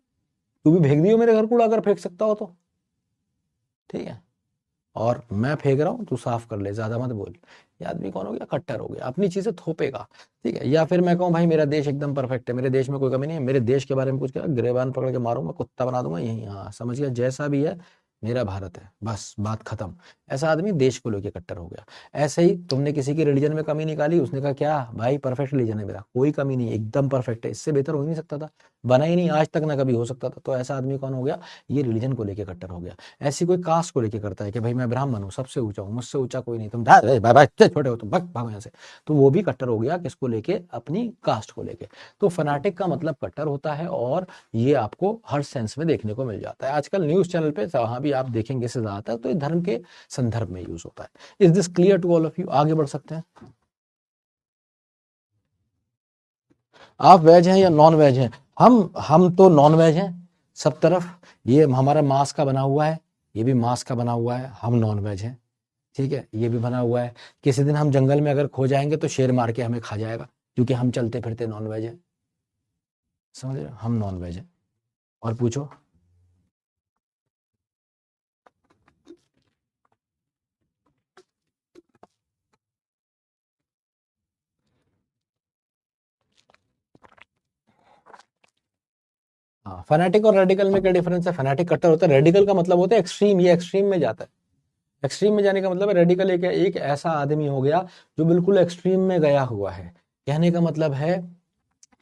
तू भी फेंक दियो मेरे घर कूड़ा अगर फेंक सकता हो तो। ठीक है, और मैं फेंक रहा हूँ, तू साफ कर ले, ज्यादा मत बोल। ये आदमी कौन हो गया? कट्टर हो गया, अपनी चीजें थोपेगा। ठीक है, या फिर मैं कहूँ भाई मेरा देश एकदम परफेक्ट है, मेरे देश में कोई कमी नहीं है, मेरे देश के बारे में कुछ कहा, गिरेबान पकड़ के मारूंगा, कुत्ता बना दूंगा यही, हाँ समझ गया, जैसा भी है मेरा भारत है, बस बात खत्म। ऐसा आदमी देश को लेके कट्टर हो गया। ऐसे ही तुमने किसी की रिलीजन में कमी निकाली, उसने कहा क्या भाई परफेक्ट रिलीजन है मेरा, कोई कमी नहीं, एकदम परफेक्ट है, इससे बेहतर हो ही नहीं सकता था, बना ही नहीं आज तक, ना कभी हो सकता था। तो ऐसा आदमी कौन हो गया? ये रिलीजन को लेके कट्टर हो गया। ऐसी कोई कास्ट को लेके करता है कि भाई मैं ब्राह्मण हूँ, सबसे ऊंचा हूँ, मुझसे ऊंचा कोई नहीं, तुम छोटे हो, तुम भागो यहाँ से, तो वो भी कट्टर हो गया। किसको लेके? अपनी कास्ट को लेके। तो फनाटिक का मतलब कट्टर होता है, और ये आपको हर सेंस में देखने को मिल जाता है। आजकल न्यूज चैनल पे जहां भी आप देखेंगे इससे ज्यादातर तो ये धर्म के संदर्भ में यूज होता है। Is this clear to all of you? आगे बढ़ सकते हैं। आप वेज हैं या नॉन वेज हैं? हम तो नॉन वेज हैं सब तरफ, ये हमारा मांस का बना हुआ है, ये भी मांस का बना हुआ है, हम नॉन वेज हैं। ठीक है, ये भी बना हुआ है। किसी दिन हम जंगल में अगर खो जाएंगे तो शेर मार के हमें खा जाएगा, क्योंकि हम चलते फिरते नॉन वेज हैं। समझ रहे हो? हम नॉन वेज हैं। और पूछो। हाँ, फैनेटिक और रेडिकल में क्या डिफरेंस है? फैनेटिक कट्टर होता है, रेडिकल का मतलब होता है एक्सट्रीम, ये एक्सट्रीम में जाता है। एक्सट्रीम में जाने का मतलब है, रेडिकल एक ऐसा आदमी हो गया जो बिल्कुल एक्सट्रीम में गया हुआ है। कहने का मतलब है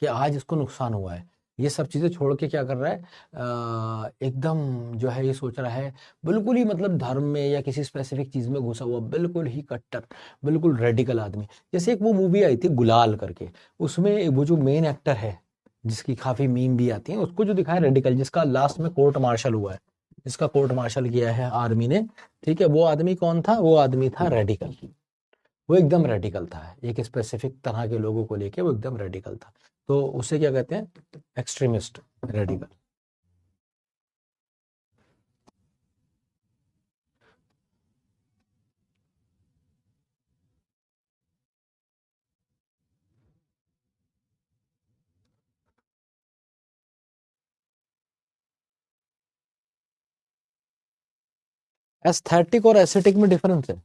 कि आज इसको नुकसान हुआ है, ये सब चीजें छोड़ के क्या कर रहा है, एकदम जो है ये सोच रहा है, बिल्कुल ही मतलब धर्म में या किसी स्पेसिफिक चीज में घुसा हुआ, बिल्कुल ही कट्टर, बिल्कुल रेडिकल आदमी। जैसे एक वो मूवी आई थी गुलाल करके, उसमें वो जो मेन एक्टर है, जिसकी काफी मीम भी आती है, उसको जो दिखाया रेडिकल, जिसका लास्ट में कोर्ट मार्शल हुआ है, जिसका कोर्ट मार्शल किया है आर्मी ने। ठीक है, वो आदमी कौन था? वो आदमी था रेडिकल। वो एकदम रेडिकल था, एक स्पेसिफिक तरह के लोगों को लेके वो एकदम रेडिकल था। तो उसे क्या कहते हैं? Extremist, radical. एस्थेटिक और एस्थेटिक में डिफरेंस है।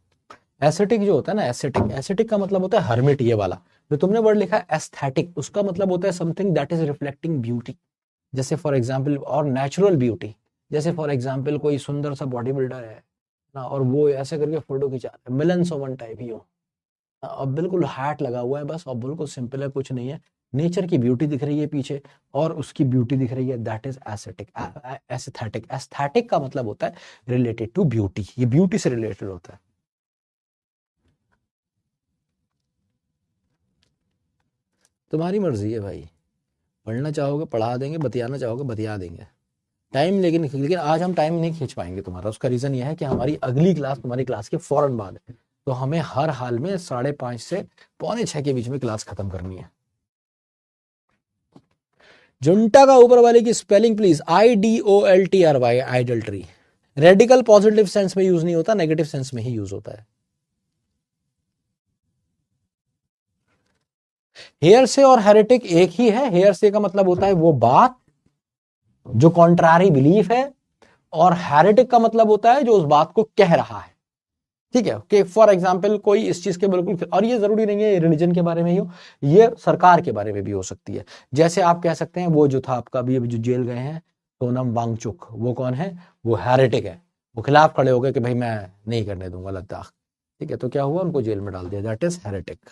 एस्थेटिक जो होता है ना, एस्थेटिक, एस्थेटिक का मतलब होता है हर्मिट, ये वाला जो तुमने वर्ड लिखा है एस्थेटिक, उसका मतलब होता है something that is reflecting beauty. जैसे फॉर एग्जाम्पल, और नेचुरल ब्यूटी, जैसे फॉर एग्जाम्पल कोई सुंदर सा बॉडी बिल्डर है ना, और वो ऐसे करके फोटो खिंचा रहा है, मिलन सोमन टाइप ही हो, अब बिल्कुल हैट लगा हुआ है बस, और बिल्कुल सिंपल है, कुछ नहीं है। नेचर की ब्यूटी दिख रही है पीछे, और उसकी ब्यूटी दिख रही है, that is aesthetic. Aesthetic, aesthetic का मतलब होता है रिलेटेड टू ब्यूटी, ये ब्यूटी से रिलेटेड होता है। तुम्हारी मर्जी है भाई, पढ़ना चाहोगे पढ़ा देंगे, बतियाना चाहोगे बतिया देंगे। टाइम लेकिन लेकिन आज हम टाइम नहीं खींच पाएंगे तुम्हारा। उसका रीजन यह है कि हमारी अगली क्लास तुम्हारी क्लास के फौरन बाद है, तो हमें हर हाल में 5:30 से 5:45 के बीच में क्लास खत्म करनी है। जुंटा का ऊपर वाले की spelling please, IDOLTRY, idolatry. Radical positive sense में यूज नहीं होता, नेगेटिव सेंस में ही यूज होता है। हेयर से और हेरेटिक एक ही है। हेयर से का मतलब होता है वो बात जो कॉन्ट्रारी बिलीफ है, और हेरेटिक का मतलब होता है जो उस बात को कह रहा है। ठीक है, कि फॉर एग्जाम्पल कोई इस चीज के बिल्कुल, और ये जरूरी नहीं है रिलीजन के बारे में ही हो, ये सरकार के बारे में भी हो सकती है। जैसे आप कह सकते हैं वो जो था आपका अभी अभी जो जेल गए हैं सोनम वांगचुक, वो कौन है? वो हेरेटिक है। वो खिलाफ खड़े हो गए कि भाई मैं नहीं करने दूंगा लद्दाख। ठीक है, तो क्या हुआ, उनको जेल में डाल दिया, दैट इज हेरेटिक।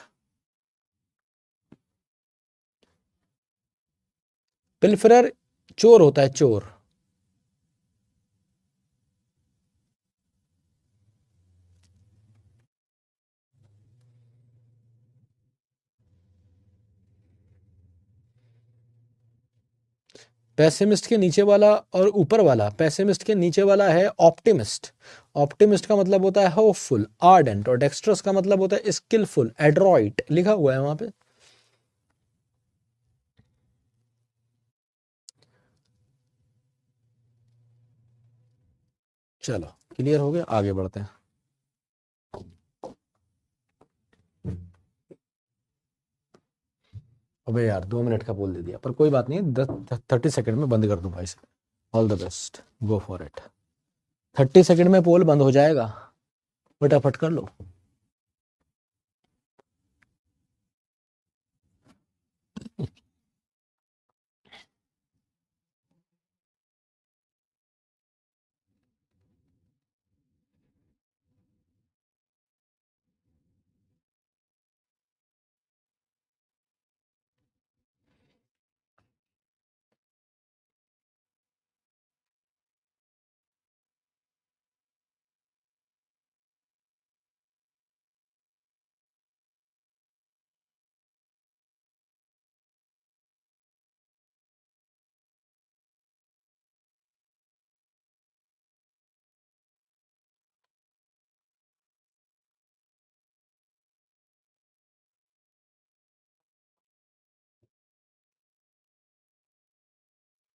पिलफरर चोर होता है, चोर। पैसिमिस्ट के नीचे वाला और ऊपर वाला, पैसिमिस्ट के नीचे वाला है ऑप्टिमिस्ट। ऑप्टिमिस्ट का मतलब होता है होपफुल, आर्डेंट, और डेक्स्ट्रस का मतलब होता है स्किलफुल, एड्रॉइट, लिखा हुआ है वहां पे। चलो क्लियर हो गया, आगे बढ़ते हैं। अबे यार 2 मिनट का बोल दे दिया, पर कोई बात नहीं, 30 सेकंड में बंद कर दूंगा इसे। All the best, go for it. 30 second में पोल बंद हो जाएगा, फटाफट कर लो।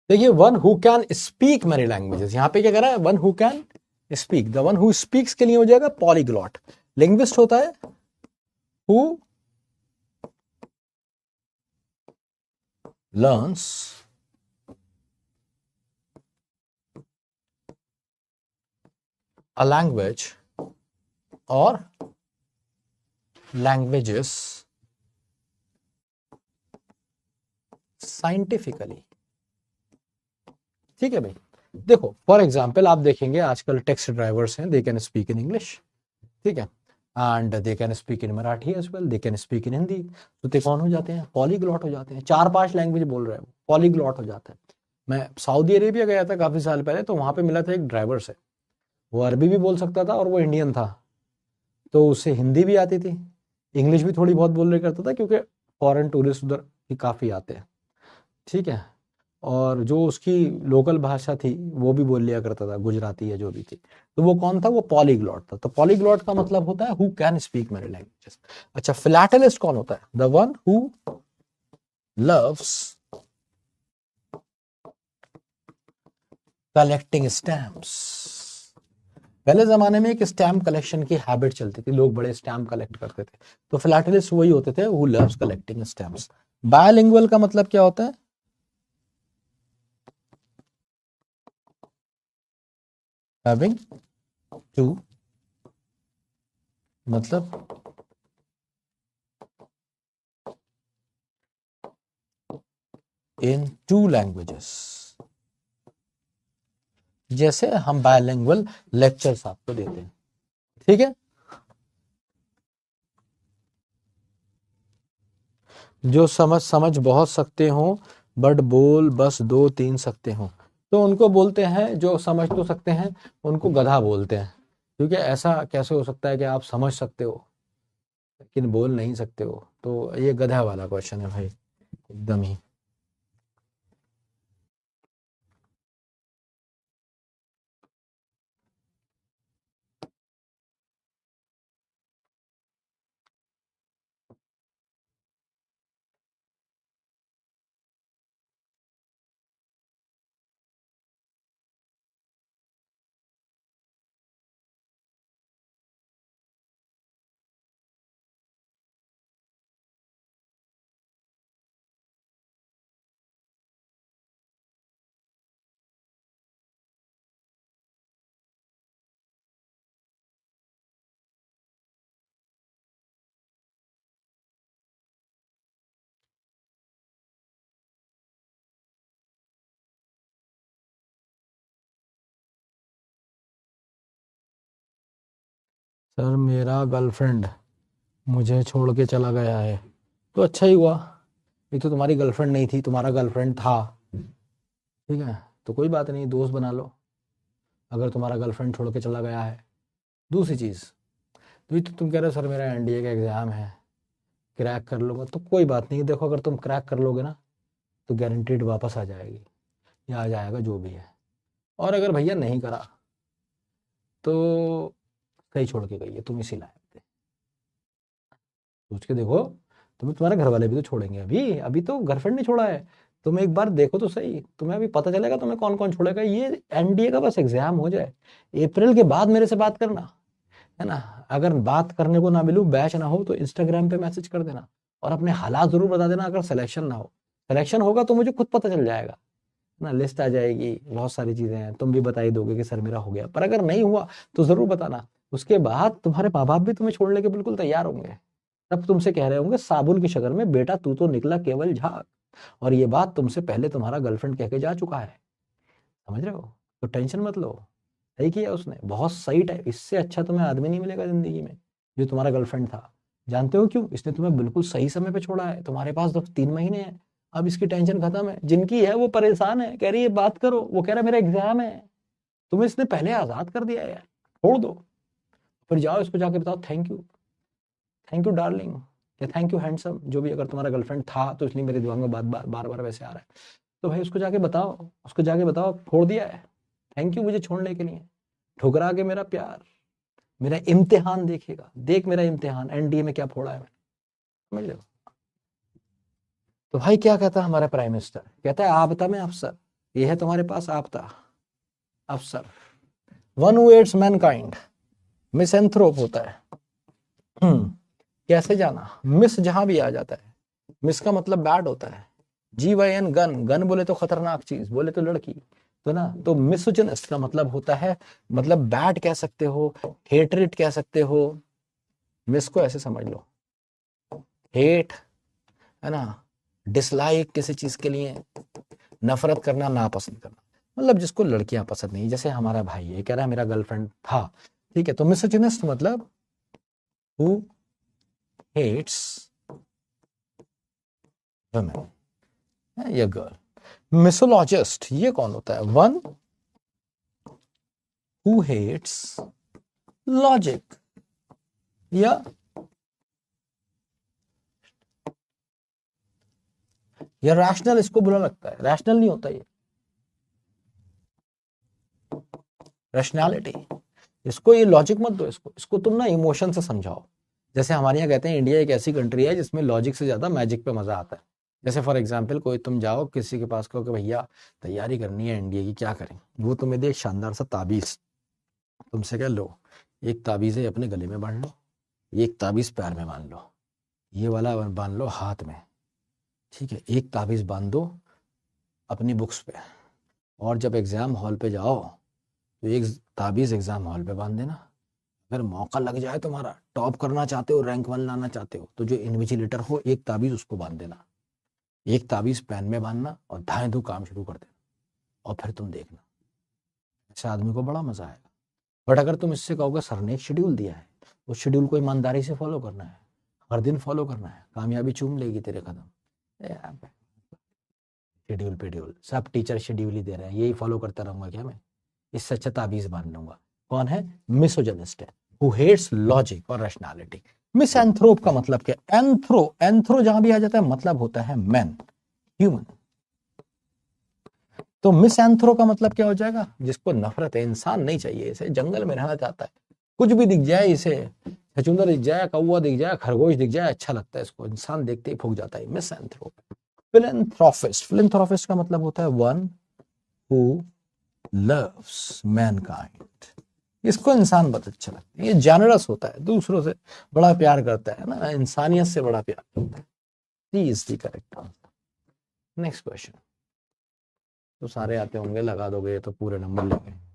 देखिए, one who can speak many languages, यहां पे क्या कह रहा है, one who can speak, the one who speaks के लिए हो जाएगा पॉलीग्लॉट। लिंग्विस्ट होता है हु लर्न्स अ लैंग्वेज और लैंग्वेजेस साइंटिफिकली। ठीक है भाई, देखो फॉर एग्जाम्पल आप देखेंगे आजकल टैक्सी ड्राइवर्स हैं, they can speak in English. ठीक है, and they can speak in Marathi as well, they can speak in Hindi. तो ते कौन हो जाते हैं, पॉलीग्लॉट हो जाते हैं। 4-5 लैंग्वेज बोल रहे हैं, पॉलीग्लॉट हो जाता है। मैं सऊदी अरेबिया गया था काफी साल पहले, तो वहां पे मिला था एक ड्राइवर से, वो अरबी भी बोल सकता था और वो इंडियन था, तो उसे हिंदी भी आती थी, इंग्लिश भी थोड़ी बहुत बोलने करता था, क्योंकि फॉरेन टूरिस्ट उधर ही काफी आते हैं। ठीक है, और जो उसकी लोकल भाषा थी वो भी बोल लिया करता था, गुजराती या जो भी थी। तो वो कौन था, वो पॉलीग्लॉट था। तो पॉलीग्लॉट का मतलब होता है who can speak many languages. अच्छा, फिलैटेलिस्ट कौन होता है, the one who loves collecting stamps. पहले जमाने में एक स्टैम्प कलेक्शन की हैबिट चलती थी, लोग बड़े स्टैम्प कलेक्ट करते थे, तो फिलैटेलिस्ट वही होते थे who loves collecting stamps. Bilingual का मतलब क्या होता है, हैविंग टू, मतलब इन 2 लैंग्वेजेस। जैसे हम बायलिंगुअल लेक्चर्स आपको देते हैं। ठीक है, जो समझ समझ बहुत सकते हो बट बोल बस दो तीन सकते हो, तो उनको बोलते हैं, जो समझ तो सकते हैं उनको गधा बोलते हैं। क्योंकि ऐसा कैसे हो सकता है कि आप समझ सकते हो लेकिन बोल नहीं सकते हो? तो ये गधा वाला क्वेश्चन है भाई, एकदम ही। सर मेरा गर्लफ्रेंड मुझे छोड़ के चला गया है। तो अच्छा ही हुआ, ये तो तुम्हारी गर्लफ्रेंड नहीं थी, तुम्हारा गर्लफ्रेंड था। ठीक है, तो कोई बात नहीं, दोस्त बना लो अगर तुम्हारा गर्लफ्रेंड छोड़ के चला गया है। दूसरी चीज़, तो तुम कह रहे हो सर मेरा एनडीए का एग्ज़ाम है, क्रैक कर लूँगा, तो कोई बात नहीं। देखो अगर तुम क्रैक कर लोगे ना तो गारंटीड वापस आ जाएगी, या आ जाएगा जो भी है। और अगर भैया नहीं करा तो सही छोड़ के गई है, तुम इसी लायक थे। सोच के देखो, तुम्हारे घर वाले भी तो छोड़ेंगे, अभी अभी तो गर्लफ्रेंड नहीं छोड़ा है। तुम एक बार देखो तो सही, तुम्हें अभी पता चलेगा तुम्हें कौन कौन छोड़ेगा। ये एनडीए का बस एग्जाम हो जाए, अप्रैल के बाद मेरे से बात करना, है ना। अगर बात करने को ना मिलूँ, बैच ना हो, तो इंस्टाग्राम पे मैसेज कर देना और अपने हालात जरूर बता देना। अगर सिलेक्शन ना हो, सिलेक्शन होगा तो मुझे खुद पता चल जाएगा ना, लिस्ट आ जाएगी, बहुत सारी चीजें हैं, तुम भी बता ही दोगे कि सर मेरा हो गया। पर अगर नहीं हुआ तो जरूर बताना। उसके बाद तुम्हारे माँ बाप भी तुम्हें छोड़ने के बिल्कुल तैयार होंगे। तब तुमसे कह रहे होंगे साबुन की शक्ल में, बेटा तू तो निकला केवल झाग। और ये बात तुमसे पहले तुम्हारा गर्लफ्रेंड कह के जा चुका है, समझ रहे हो। तो टेंशन मत लो, सही किया उसने, बहुत सही टाइम। इससे अच्छा तुम्हें आदमी नहीं मिलेगा जिंदगी में जो तुम्हारा गर्लफ्रेंड था। जानते हो क्यों? इसने तुम्हें बिल्कुल सही समय पे छोड़ा है, तुम्हारे पास तो 3 महीने हैं। अब इसकी टेंशन खत्म है। जिनकी है वो परेशान है, कह रही है बात करो, वो कह रहा है मेरा एग्जाम है। तुम्हें इसने पहले आजाद कर दिया है यार, छोड़ दो। फिर जाओ इसको जाके बताओ thank you, thank you darling, या थैंक यू हैंडसम, जो भी। अगर तुम्हारा गर्लफ्रेंड था तो इसलिए मेरे दिमाग में बार बार वैसे आ रहा है। तो भाई उसको जाके बताओ, उसको जाके बताओ छोड़ दिया है, थैंक यू मुझे छोड़ने के लिए। ठुकरा के मेरा प्यार, मेरा इम्तिहान देखेगा, देख मेरा इम्तिहान एनडीए में क्या फोड़ा है मैंने, समझ लो। तो भाई क्या कहता है हमारा प्राइम मिनिस्टर? कहता है आपदा में अफसर, ये है तुम्हारे पास आपदा अफसर। वन हु एट्स मैनकाइंड, मिसएंथ्रोप होता है। कैसे जाना? मिस जहां भी आ जाता है, मिस का मतलब बैड होता है। GYN गन, गन बोले तो खतरनाक चीज, बोले तो लड़की, तो ना, तो मिसोजिनिस्ट का मतलब होता है, मतलब बैड कह सकते हो, हेटरेट कह सकते हो। मिस को ऐसे समझ लो, हेट, है ना, डिसलाइक किसी चीज के लिए, नफरत करना, नापसंद करना, मतलब जिसको लड़कियां पसंद नहीं। जैसे हमारा भाई ये कह रहा है मेरा गर्लफ्रेंड था, ठीक है, तो मिसोजिनिस्ट मतलब हु हेट्स वुमेन या गर्ल। मिसोलॉजिस्ट ये कौन होता है? वन हु हेट्स लॉजिक या रैशनल, इसको बुरा लगता है, रैशनल नहीं होता ये, रैशनैलिटी। इसको ये लॉजिक मत दो, इसको इसको तुम ना इमोशन से समझाओ। जैसे हमारे यहाँ कहते हैं इंडिया एक ऐसी कंट्री है जिसमें लॉजिक से ज्यादा मैजिक पे मजा आता है। जैसे फॉर एग्जाम्पल कोई तुम जाओ किसी के पास, कहो कि भैया तैयारी करनी है एनडीए की, क्या करें? वो तुम्हें दे एक शानदार सा ताबीज, तुमसे कह लो एक ताबीज है अपने गले में बांध लो, एक ताबीज पैर में बांध लो, ये वाला बांध लो हाथ में, ठीक है, एक ताबीज बांध दो अपनी बुक्स पे, और जब एग्जाम हॉल पे जाओ तो एक ताबीज एग्जाम हॉल पे बांध देना। अगर मौका लग जाए, तुम्हारा टॉप करना चाहते हो, रैंक 1 लाना चाहते हो, तो जो इन्विजिलेटर हो एक ताबीज उसको बांध देना, एक ताबीज पेन में बांधना और धाए धू काम शुरू कर देना। और फिर तुम देखना, ऐसे आदमी को बड़ा मजा आएगा। बट अगर तुम इससे कहोगे सर ने एक शेड्यूल दिया है, उस शेड्यूल को ईमानदारी से फॉलो करना है, हर दिन फॉलो करना है, कामयाबी चूम लेगी तेरे कदम। शेड्यूल पेड्यूल सब टीचर शेड्यूल ही दे रहे हैं, यही फॉलो करता रहूंगा क्या मैं? इससे अच्छा ताबीज बांध लूंगा। कौन है? मिसोजिनिस्ट है, हु हेट्स लॉजिक और रैशनैलिटी। मिसएंथ्रोप का मतलब क्या? एंथ्रो, एंथ्रो जहां भी आ जाता है मतलब होता है मैन, ह्यूमन। तो मिसएंथ्रो का मतलब क्या हो जाएगा? जिसको नफरत है, इंसान नहीं चाहिए, इसे जंगल में रहना चाहता है, कुछ भी दिख जाए इसे, छछूंदर दिख जाए, कौवा दिख जाए, खरगोश दिख जाए, अच्छा लगता है इसको, इंसान देखते ही फूक जाता है, मिसएंथ्रोप। फिलैंथ्रोपिस्ट, फिलैंथ्रोपिस्ट का मतलब होता है वन हु लव्स मैनकाइंड। इसको इंसान बहुत अच्छा लगता है, ये जेनरस होता है, दूसरों से बड़ा प्यार करता है ना, इंसानियत से बड़ा प्यार करता है। C is the correct answer. Next question. तो सारे आते होंगे, लगा दोगे तो पूरे नंबर लेंगे।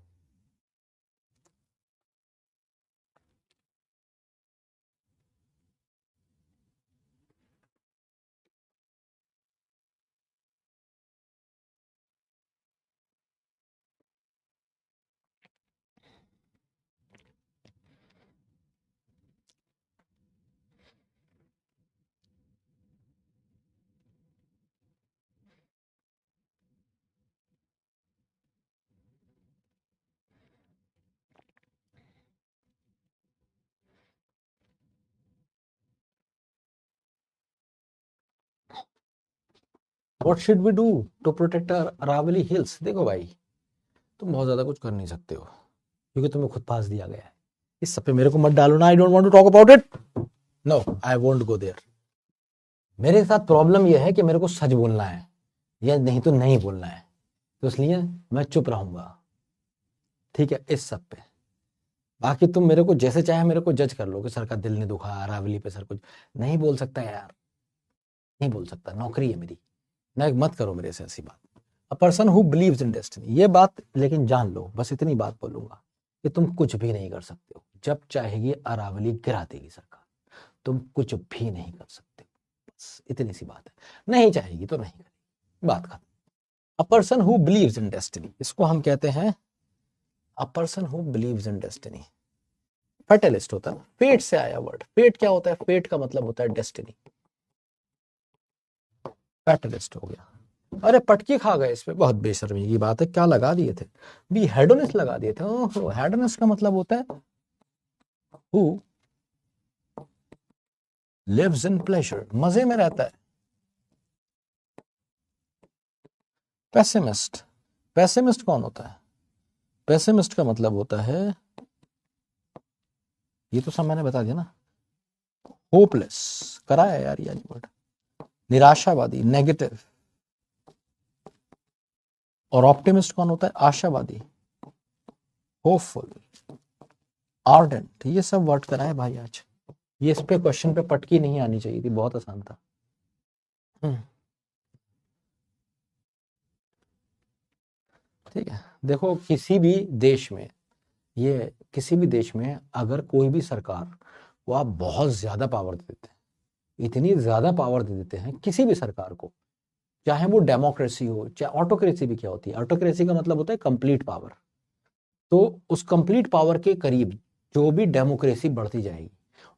What should we do to protect our Aravalli Hills? देखो भाई, तुम बहुत ज्यादा कुछ कर नहीं सकते हो, क्योंकि तुम्हें खुद पास दिया गया है। इस सब पे मेरे को मत डालो ना, I don't want to talk about it, no I won't go there. मेरे साथ प्रॉब्लम यह है कि मेरे को सच बोलना है, या नहीं तो नहीं बोलना है, तो इसलिए मैं चुप रहूंगा, ठीक है, इस सब पे। बाकी तुम मेरे को जैसे चाहे मेरे को जज कर लो कि सर का दिल नहीं दुखा, अरावली पे सर कुछ नहीं बोल सकता यार, नहीं बोल सकता, नौकरी है मेरी ना, मत करो मेरे से ऐसी बात। अ person who believes in destiny, ये बात लेकिन जान लो, बस इतनी बात बोलूंगा कि तुम कुछ भी नहीं कर सकते हो, जब चाहेगी अरावली गिरा देगी सरकार, तुम कुछ भी नहीं कर सकते, बस इतनी सी बात है, नहीं चाहेगी तो नहीं करेगी, बात खत्म। अ person who believes in destiny, इसको हम कहते हैं अ person who believes in destiny. Fatalist होता है, फेट से आया वर्ड, फेट क्या होता है? फेट का मतलब होता है डेस्टिनी, फैटलिस्ट हो गया। अरे पटकी खा गए इस पे, बहुत बेशर्मी की बात है, क्या लगा दिए थे बी, हेडोनिस्ट लगा दिए थे। ओहो, हेडोनिस्ट का मतलब होता है हु लिव्स इन प्लेजर, मजे में रहता है। पेसिमिस्ट, पेसिमिस्ट कौन होता है? पेसिमिस्ट का मतलब होता है, ये तो सब मैंने बता दिया ना, होपलेस, कराया यार ये वर्ड, निराशावादी, नेगेटिव। और ऑप्टिमिस्ट कौन होता है? आशावादी, होपफुल, आर्डेंट। ये सब वर्ड कराए भाई आज, ये इस पे क्वेश्चन पे पटकी नहीं आनी चाहिए थी, बहुत आसान था। ठीक है, देखो किसी भी देश में, ये किसी भी देश में अगर कोई भी सरकार को आप बहुत ज्यादा पावर दे देते हैं, इतनी ज्यादा पावर दे देते हैं किसी भी सरकार को, चाहे वो डेमोक्रेसी हो, चाहे ऑटोक्रेसी भी क्या होती है, ऑटोक्रेसी का मतलब होता है कंप्लीट पावर, तो उस कंप्लीट पावर के करीब जो भी डेमोक्रेसी बढ़ती जाएगी,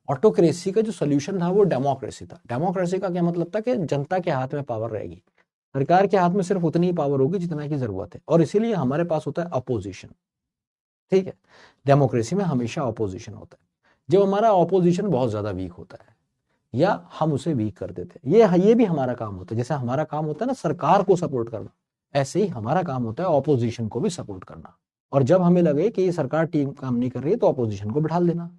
ऑटोक्रेसी का जो सोल्यूशन था वो डेमोक्रेसी था। डेमोक्रेसी का क्या मतलब था कि जनता के हाथ में पावर रहेगी, सरकार के हाथ में सिर्फ उतनी ही पावर होगी जितना की जरूरत है, और इसीलिए हमारे पास होता है अपोजिशन। ठीक है, डेमोक्रेसी में हमेशा ऑपोजिशन होता है, जब हमारा ऑपोजिशन बहुत ज्यादा वीक होता है या हम उसे वीक कर देते हैं, ये भी हमारा काम होता है। जैसे हमारा काम होता है ना सरकार को सपोर्ट करना, ऐसे ही हमारा काम होता है ऑपोजिशन को भी सपोर्ट करना। और जब हमें लगे कि ये सरकार टीम काम नहीं कर रही है तो ऑपोजिशन को बिठा देना,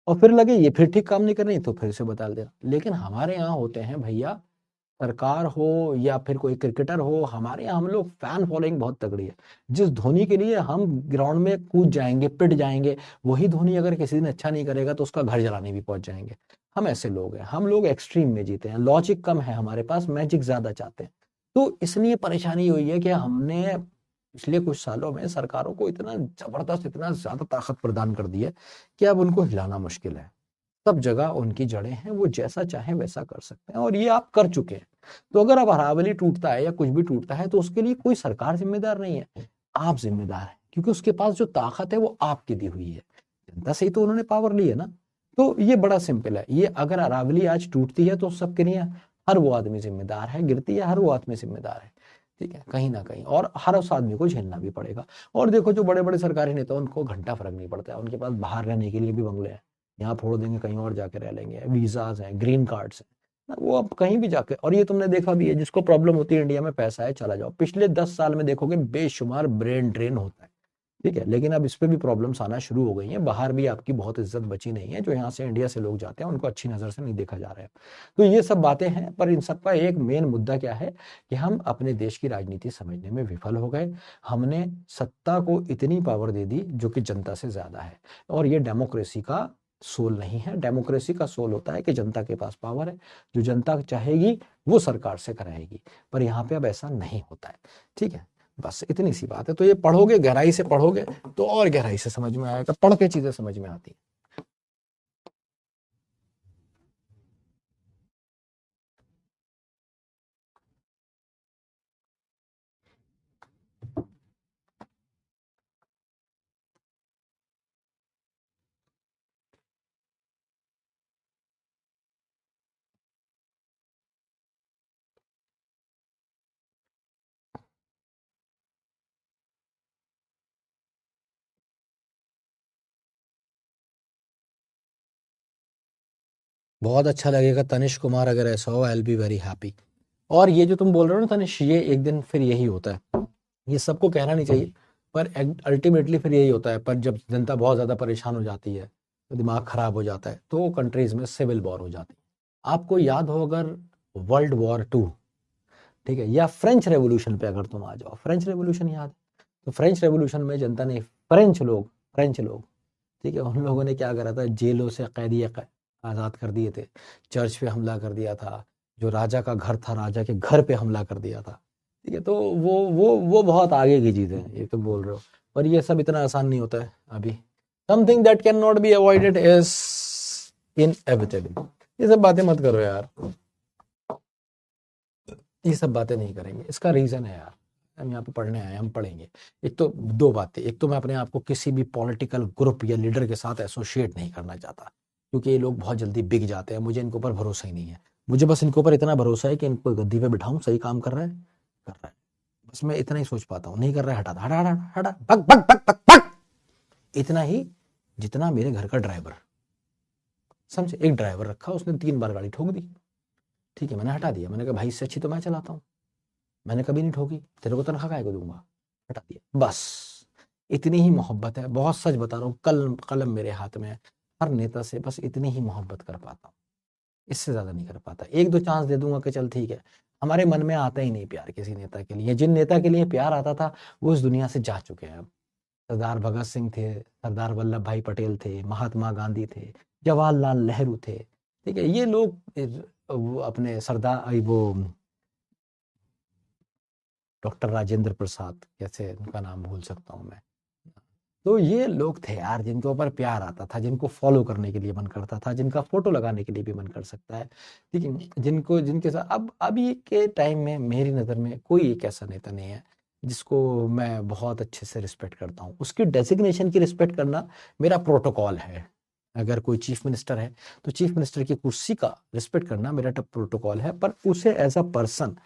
और फिर लगे ये फिर ठीक काम नहीं कर रही तो फिर से बता देना। लेकिन हमारे यहाँ होते हैं भैया, सरकार हो या फिर कोई क्रिकेटर हो, हमारे यहाँ हम लोग फैन फॉलोइंग बहुत तगड़ी है। जिस धोनी के लिए हम ग्राउंड में कूद जाएंगे, पिट जाएंगे, वही धोनी अगर किसी दिन अच्छा नहीं करेगा तो उसका घर जलाने भी पहुंच जाएंगे। हम ऐसे लोग हैं, हम लोग एक्सट्रीम में जीते हैं, लॉजिक कम है हमारे पास, मैजिक ज्यादा चाहते हैं। तो इसलिए परेशानी हुई है कि हमने पिछले कुछ सालों में सरकारों को इतना जबरदस्त, इतना ज्यादा ताकत प्रदान कर दी है कि अब उनको हिलाना मुश्किल है। सब जगह उनकी जड़ें हैं, वो जैसा चाहे वैसा कर सकते हैं, और ये आप कर चुके हैं। तो अगर अब अरावली टूटता है या कुछ भी टूटता है तो उसके लिए कोई सरकार जिम्मेदार नहीं है, आप जिम्मेदार हैं, क्योंकि उसके पास जो ताकत है वो आपकी दी हुई है, जनता से ही तो उन्होंने पावर ली है ना। तो ये बड़ा सिंपल है। ये अगर अरावली आज टूटती है तो सबके लिए हर वो आदमी जिम्मेदार है, गिरती है हर वो आदमी जिम्मेदार है, ठीक है, कहीं ना कहीं, और हर उस आदमी को झेलना भी पड़ेगा। और देखो जो बड़े बड़े सरकारी नेता उनको घंटा फर्क नहीं पड़ता है, उनके पास बाहर रहने के लिए भी बंगले हैं, यहाँ फोड़ देंगे कहीं और जाके रह लेंगे, वीजाज हैं, ग्रीन कार्ड्स हैं, वो अब कहीं भी जाके। और ये तुमने देखा भी है, जिसको प्रॉब्लम होती है इंडिया में पैसा है चला जाओ, पिछले 10 साल में देखोगे बेशुमार ब्रेन ड्रेन होता है, ठीक है, लेकिन अब इस पे भी प्रॉब्लम्स आना शुरू हो गई हैं। बाहर भी आपकी बहुत इज्जत बची नहीं है, जो यहाँ से इंडिया से लोग जाते हैं उनको अच्छी नज़र से नहीं देखा जा रहा है। तो ये सब बातें हैं, पर इन सब का एक मेन मुद्दा क्या है कि हम अपने देश की राजनीति समझने में विफल हो गए। हमने सत्ता को इतनी पावर दे दी जो कि जनता से ज्यादा है, और ये डेमोक्रेसी का सोल नहीं है। डेमोक्रेसी का सोल होता है कि जनता के पास पावर है, जो जनता चाहेगी वो सरकार से कराएगी, पर यहाँ पे अब ऐसा नहीं होता है, ठीक है, बस इतनी सी बात है। तो ये पढ़ोगे, गहराई से पढ़ोगे तो और गहराई से समझ में आएगा, पढ़ के चीजें समझ में आती हैं। बहुत अच्छा लगेगा तनिष कुमार, अगर ऐसा हो, I will be very happy. और ये जो तुम बोल रहे हो ना तनिष, ये एक दिन फिर यही होता है, ये सबको कहना नहीं चाहिए, पर अल्टीमेटली फिर यही होता है। पर जब जनता बहुत ज्यादा परेशान हो जाती है, तो दिमाग खराब हो जाता है, तो कंट्रीज में सिविल वॉर हो जाती है। आपको याद हो अगर वर्ल्ड वॉर 2, ठीक है, या फ्रेंच रेवोल्यूशन पे अगर तुम आ जाओ, फ्रेंच रेवोल्यूशन याद है? तो फ्रेंच रेवोल्यूशन में जनता ने, फ्रेंच लोग, ठीक है, उन लोगों ने क्या करा था, जेलों से कैदी आज़ाद कर दिए थे, चर्च पे हमला कर दिया था, जो राजा का घर था राजा के घर पे हमला कर दिया था, ठीक है। तो वो बहुत आगे की चीज़ है, ये तुम बोल रहे हो, पर ये सब इतना आसान नहीं होता है अभी। Something that can not be avoided is inevitable. ये सब बातें मत करो यार, ये सब बातें नहीं करेंगे, इसका रीज़न है यार, हम यहाँ पे पढ़ने आए, हम पढ़ेंगे। एक तो दो बातें, एक तो मैं अपने आप को किसी भी पॉलिटिकल ग्रुप या लीडर के साथ एसोसिएट नहीं करना चाहता, क्योंकि ये लोग बहुत जल्दी बिक जाते हैं, मुझे इनके ऊपर भरोसा ही नहीं है। मुझे बस इनके ऊपर इतना भरोसा है कि इनको गद्दी पे बिठाऊं, सही काम कर रहा है, कर रहा है, बस मैं इतना ही सोच पाता हूँ, नहीं कर रहा है, हटा हटा हटा हटा, भग भग भग भग भग, इतना ही। जितना मेरे घर का ड्राइवर, समझे, एक ड्राइवर रखा, उसने 3 बार गाड़ी ठोक दी, ठीक है, मैंने हटा दिया, मैंने कहा भाई इससे अच्छी तो मैं चलाता हूँ, मैंने कभी नहीं ठोकी, तेरे को तनख्वाह काहे को दूंगा, हटा दिया, बस इतनी ही मोहब्बत है। बहुत सच बता रहा हूँ, कल कलम मेरे हाथ में है, हर नेता से बस इतनी ही मोहब्बत कर पाता हूँ, इससे ज्यादा नहीं कर पाता। एक दो चांस दे दूंगा कि चल ठीक है, हमारे मन में आता ही नहीं प्यार किसी नेता के लिए। जिन नेता के लिए प्यार आता था वो इस दुनिया से जा चुके हैं अब। सरदार भगत सिंह थे, सरदार वल्लभ भाई पटेल थे, महात्मा गांधी थे, जवाहरलाल नेहरू थे, ठीक है, ये लोग वो अपने सरदार, वो डॉक्टर राजेंद्र प्रसाद, कैसे उनका नाम भूल सकता हूँ मैं। तो ये लोग थे यार जिनके ऊपर प्यार आता था, जिनको फॉलो करने के लिए मन करता था, जिनका फोटो लगाने के लिए भी मन कर सकता है, ठीक है, जिनको, जिनके साथ अब अभी के टाइम में मेरी नज़र में कोई एक ऐसा नेता नहीं है जिसको मैं बहुत अच्छे से रिस्पेक्ट करता हूँ। उसकी डेजिग्नेशन की रिस्पेक्ट करना मेरा प्रोटोकॉल है। अगर कोई चीफ मिनिस्टर है तो चीफ मिनिस्टर की कुर्सी का रिस्पेक्ट करना मेरा प्रोटोकॉल है, पर उसे एज अ पर्सन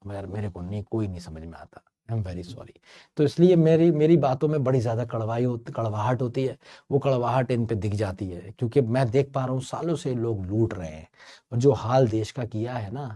मेरे को नहीं, कोई नहीं समझ में आता। I am very sorry. तो इसलिए मेरी मेरी बातों में बड़ी ज्यादा कड़वाहट होती है। वो कड़वाहट इन पे दिख जाती है, क्योंकि मैं देख पा रहा हूँ सालों से लोग लूट रहे हैं, और जो हाल देश का किया है ना,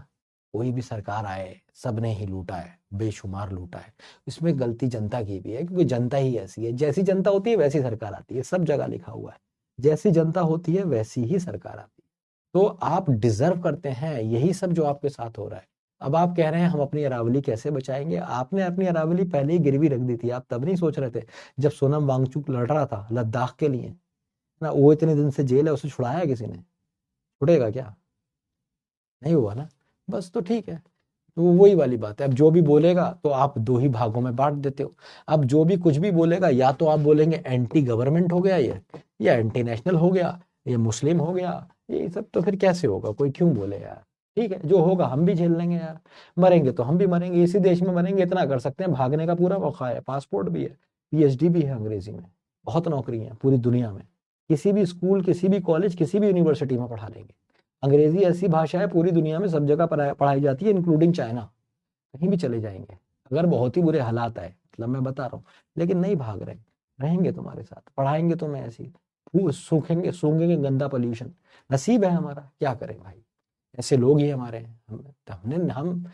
कोई भी सरकार आए सबने ही लूटा है, बेशुमार लूटा है। इसमें गलती जनता की भी है, क्योंकि जनता ही ऐसी है, जैसी जनता होती है वैसी सरकार आती है, सब जगह लिखा हुआ है, जैसी जनता होती है वैसी ही सरकार आती है। तो आप डिजर्व करते हैं यही सब जो आपके साथ हो रहा है। अब आप कह रहे हैं हम अपनी अरावली कैसे बचाएंगे, आपने अपनी अरावली पहले ही गिरवी रख दी थी, आप तब नहीं सोच रहे थे जब सोनम वांगचुक लड़ रहा था लद्दाख के लिए ना, वो इतने दिन से जेल है, उसे छुड़ाया किसी ने? छुड़ेगा क्या? नहीं हुआ ना, बस तो ठीक है। तो वही वाली बात है, अब जो भी बोलेगा तो आप दो ही भागों में बांट देते हो। अब जो भी कुछ भी बोलेगा, या तो आप बोलेंगे एंटी गवर्नमेंट हो गया ये, या एंटी नेशनल हो गया, ये मुस्लिम हो गया, ये सब तो फिर कैसे होगा, कोई क्यों बोले यार। ठीक है, जो होगा हम भी झेल लेंगे यार, मरेंगे तो हम भी मरेंगे, इसी देश में मरेंगे, इतना कर सकते हैं, भागने का पूरा मौका है, पासपोर्ट भी है, पीएचडी भी है अंग्रेजी में, बहुत नौकरी है पूरी दुनिया में। किसी भी स्कूल, किसी भी कॉलेज, किसी भी यूनिवर्सिटी में पढ़ा लेंगे। अंग्रेजी ऐसी भाषा है पूरी दुनिया में सब जगह पढ़ाई जाती है, इंक्लूडिंग चाइना। कहीं भी चले जाएंगे, अगर बहुत ही बुरे हालात आए, मतलब मैं बता रहा हूँ, लेकिन नहीं भाग रहे, रहेंगे तुम्हारे साथ, पढ़ाएंगे तुम्हें ऐसी, सूखेंगे सूंघेंगे गंदा पोल्यूशन। नसीब है हमारा, क्या करें भाई, ऐसे लोग ही हमारे हैं। हम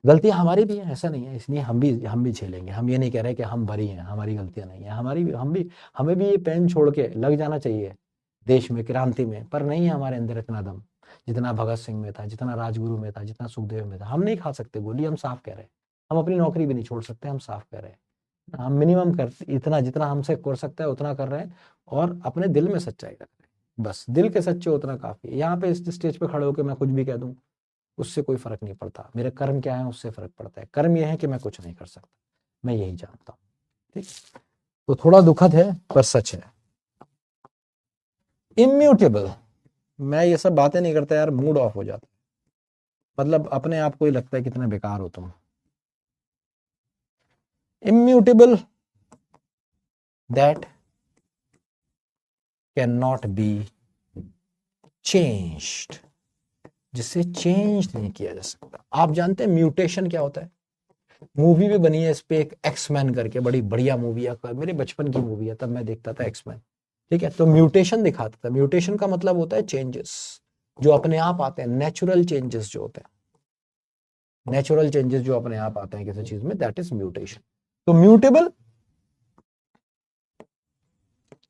गलतियां हमारी भी हैं, ऐसा नहीं है, इसलिए हम भी झेलेंगे। हम ये नहीं कह रहे कि हम बरी हैं, हमारी गलतियां नहीं है, हमारी भी, हमें भी ये पेन छोड़ के लग जाना चाहिए देश में, क्रांति में, पर नहीं है हमारे अंदर इतना दम जितना भगत सिंह में था, जितना राजगुरु में था, जितना सुखदेव में था। हम नहीं खा सकते गोली, हम साफ कह रहे हैं। हम अपनी नौकरी भी नहीं छोड़ सकते, हम साफ कह रहे हैं। हम मिनिमम कर, इतना जितना हमसे कर सकता है उतना कर रहे हैं, और अपने दिल में सच्चाई रख रहे हैं, बस दिल के सच्चे उतना काफी है। यहाँ पे इस स्टेज पे खड़े होकर मैं कुछ भी कह दूं, उससे कोई फर्क नहीं पड़ता। मेरे कर्म क्या है उससे फर्क पड़ता है। कर्म यह है कि मैं कुछ नहीं कर सकता, मैं यही जानता हूँ। ठीक, तो थोड़ा दुखद है पर सच है। इम्यूटेबल, मैं ये सब बातें नहीं करता यार, मूड ऑफ हो जाता है, मतलब अपने आप को ही लगता है कितने बेकार हो तुम। Immutable, that can not be changed, जिसे चेंज नहीं किया जा सकता। आप जानते हैं म्यूटेशन क्या होता है? मूवी भी बनी है इस पे, एक एक्समैन करके, बड़ी बढ़िया मूवी है, मेरे बचपन की मूवी है, तब मैं देखता था एक्समैन। ठीक है, तो म्यूटेशन दिखाता था। म्यूटेशन का मतलब होता है चेंजेस जो अपने आप आते हैं, नेचुरल चेंजेस जो होते हैं, नेचुरल चेंजेस जो अपने आप आते हैं किसी चीज में, दैट इज म्यूटेशन। तो म्यूटेबल,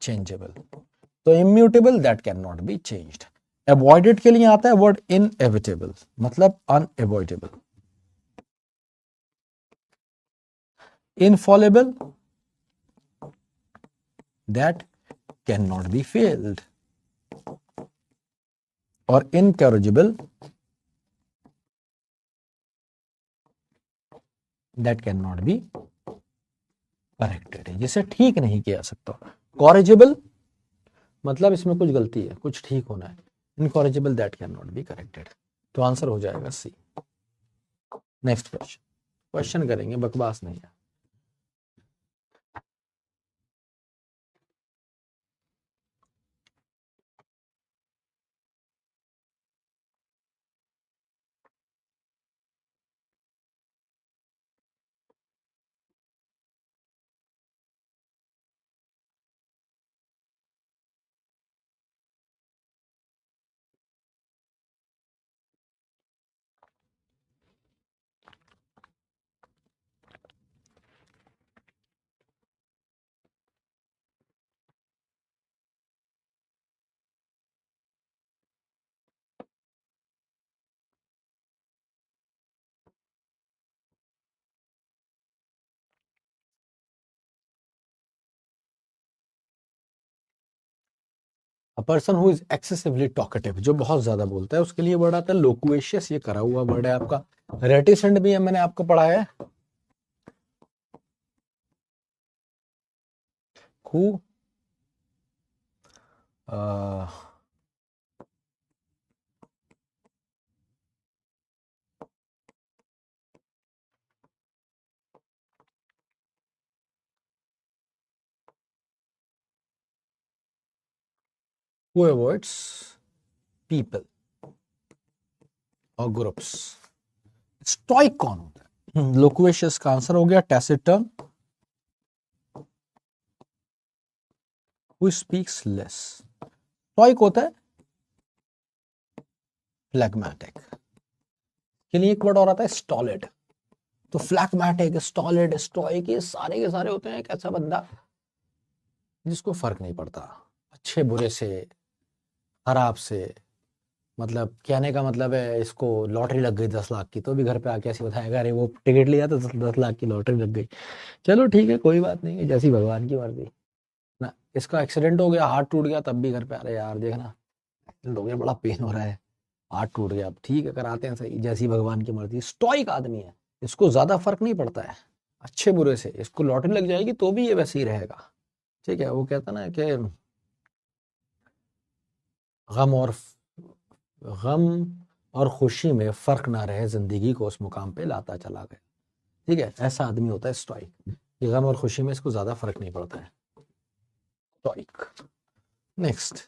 चेंजेबल, तो immutable, that can not be changed. Avoided के लिए आता है वर्ड इनएविटेबल, मतलब unavoidable. Infallible, that can not be failed. और incorrigible, that can not be corrected, जिसे ठीक नहीं किया सकता। कॉरेजिबल मतलब इसमें कुछ गलती है, कुछ ठीक होना है। Incorrigible, that can not be corrected. तो आंसर हो जाएगा सी। नेक्स्ट क्वेश्चन, क्वेश्चन करेंगे, बकवास नहीं है। अ person who is excessively talkative, जो बहुत ज्यादा बोलता है, उसके लिए वर्ड आता है लोक्वेशियस। ये करा हुआ वर्ड है आपका। रेटिसेंट भी है, मैंने आपको पढ़ाया है। हु अवॉइड्स पीपल और ग्रुप्स। स्टॉइक कौन होता है? लोक्वेशियस का आंसर हो गया टैसिटर्न, हु स्पीक्स लेस। स्टॉइक होता है फ्लैग्मेटिक। के लिए एक वर्ड और आता है स्टॉलिड। तो फ्लैग्मेटिक, स्टॉलिड, स्टॉइक, ये सारे के सारे होते हैं एक ऐसा बंदा जिसको फर्क नहीं पड़ता अच्छे बुरे से, खराब से। मतलब कहने का मतलब है, इसको लॉटरी लग गई 10 लाख की, तो भी घर पे आके ऐसे बताएगा, अरे वो टिकट लिया तो 10 लाख की लॉटरी लग गई। चलो ठीक है, कोई बात नहीं है, जैसी भगवान की मर्जी ना। इसका एक्सीडेंट हो गया, हाथ टूट गया, तब भी घर पे, अरे यार देखना एक्सीडेंट हो गया, बड़ा पेन हो रहा है, हाथ टूट गया, अब ठीक है कराते हैं सही, जैसी भगवान की मर्जी। स्टॉइक आदमी है, इसको ज्यादा फर्क नहीं पड़ता है अच्छे बुरे से। इसको लॉटरी लग जाएगी तो भी ये वैसे ही रहेगा। ठीक है, वो कहता ना कि गम और गम और खुशी में फर्क ना रहे, जिंदगी को उस मुकाम पे लाता चला गया। ठीक है, ऐसा आदमी होता है स्टॉइक। ये गम और खुशी में इसको ज्यादा फर्क नहीं पड़ता है, स्टॉइक। नेक्स्ट,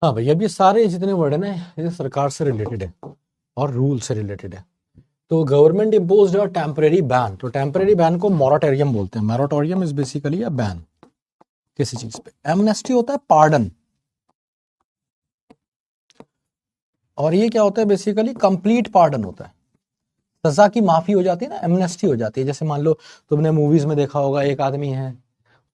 हाँ भाई, अब ये सारे जितने वर्ड है ना, ये सरकार से रिलेटेड है और रूल से रिलेटेड है। तो government imposed a temporary ban, तो टेम्परेरी बैन को मॉरेटोरियम बोलते हैं। Moratorium is basically a ban किसी चीज पे। एमनेस्टी होता है पार्डन, और ये क्या होता है बेसिकली, कंप्लीट पार्डन होता है। सजा की माफी हो जाती है ना, एमनेस्टी हो जाती है। जैसे मान लो तुमने मूवीज में देखा होगा, एक आदमी है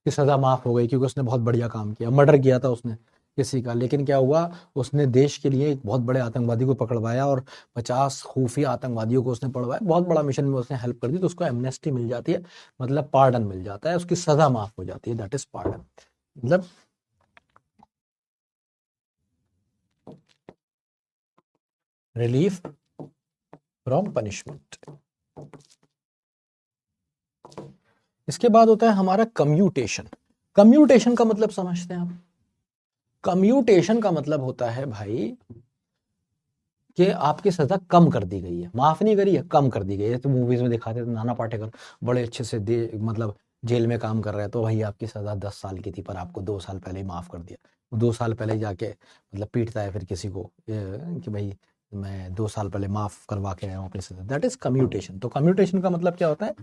कि सजा माफ हो गई क्योंकि उसने बहुत बढ़िया काम किया, मर्डर किया था उसने किसी का, लेकिन क्या हुआ, उसने देश के लिए एक बहुत बड़े आतंकवादी को पकड़वाया और 50 खुफिया आतंकवादियों को उसने पकड़वाया, बहुत बड़ा मिशन में उसने हेल्प कर दी, तो उसको एमनेस्टी मिल जाती है, मतलब पार्डन मिल जाता है, उसकी सजा माफ हो जाती है, दैट इज पार्डन। मतलब रिलीफ फ्रॉम पनिशमेंट। इसके बाद होता है हमारा कम्यूटेशन। कम्यूटेशन का मतलब समझते हैं आप? कम्यूटेशन का मतलब होता है भाई कि आपकी सजा कम कर दी गई है, माफ नहीं करी है, कम कर दी गई है। तो मूवीज में दिखाते थे नाना पाटेकर बड़े अच्छे से मतलब जेल में काम कर रहे हैं, तो वही आपकी सजा 10 साल की थी पर आपको 2 साल पहले ही माफ कर दिया। 2 साल पहले जाके मतलब पीटता है फिर किसी को कि भाई मैं 2 साल पहले माफ करवा के आया हूँ अपनी सजा, दैट इज कम्यूटेशन। तो कम्यूटेशन का मतलब क्या होता है?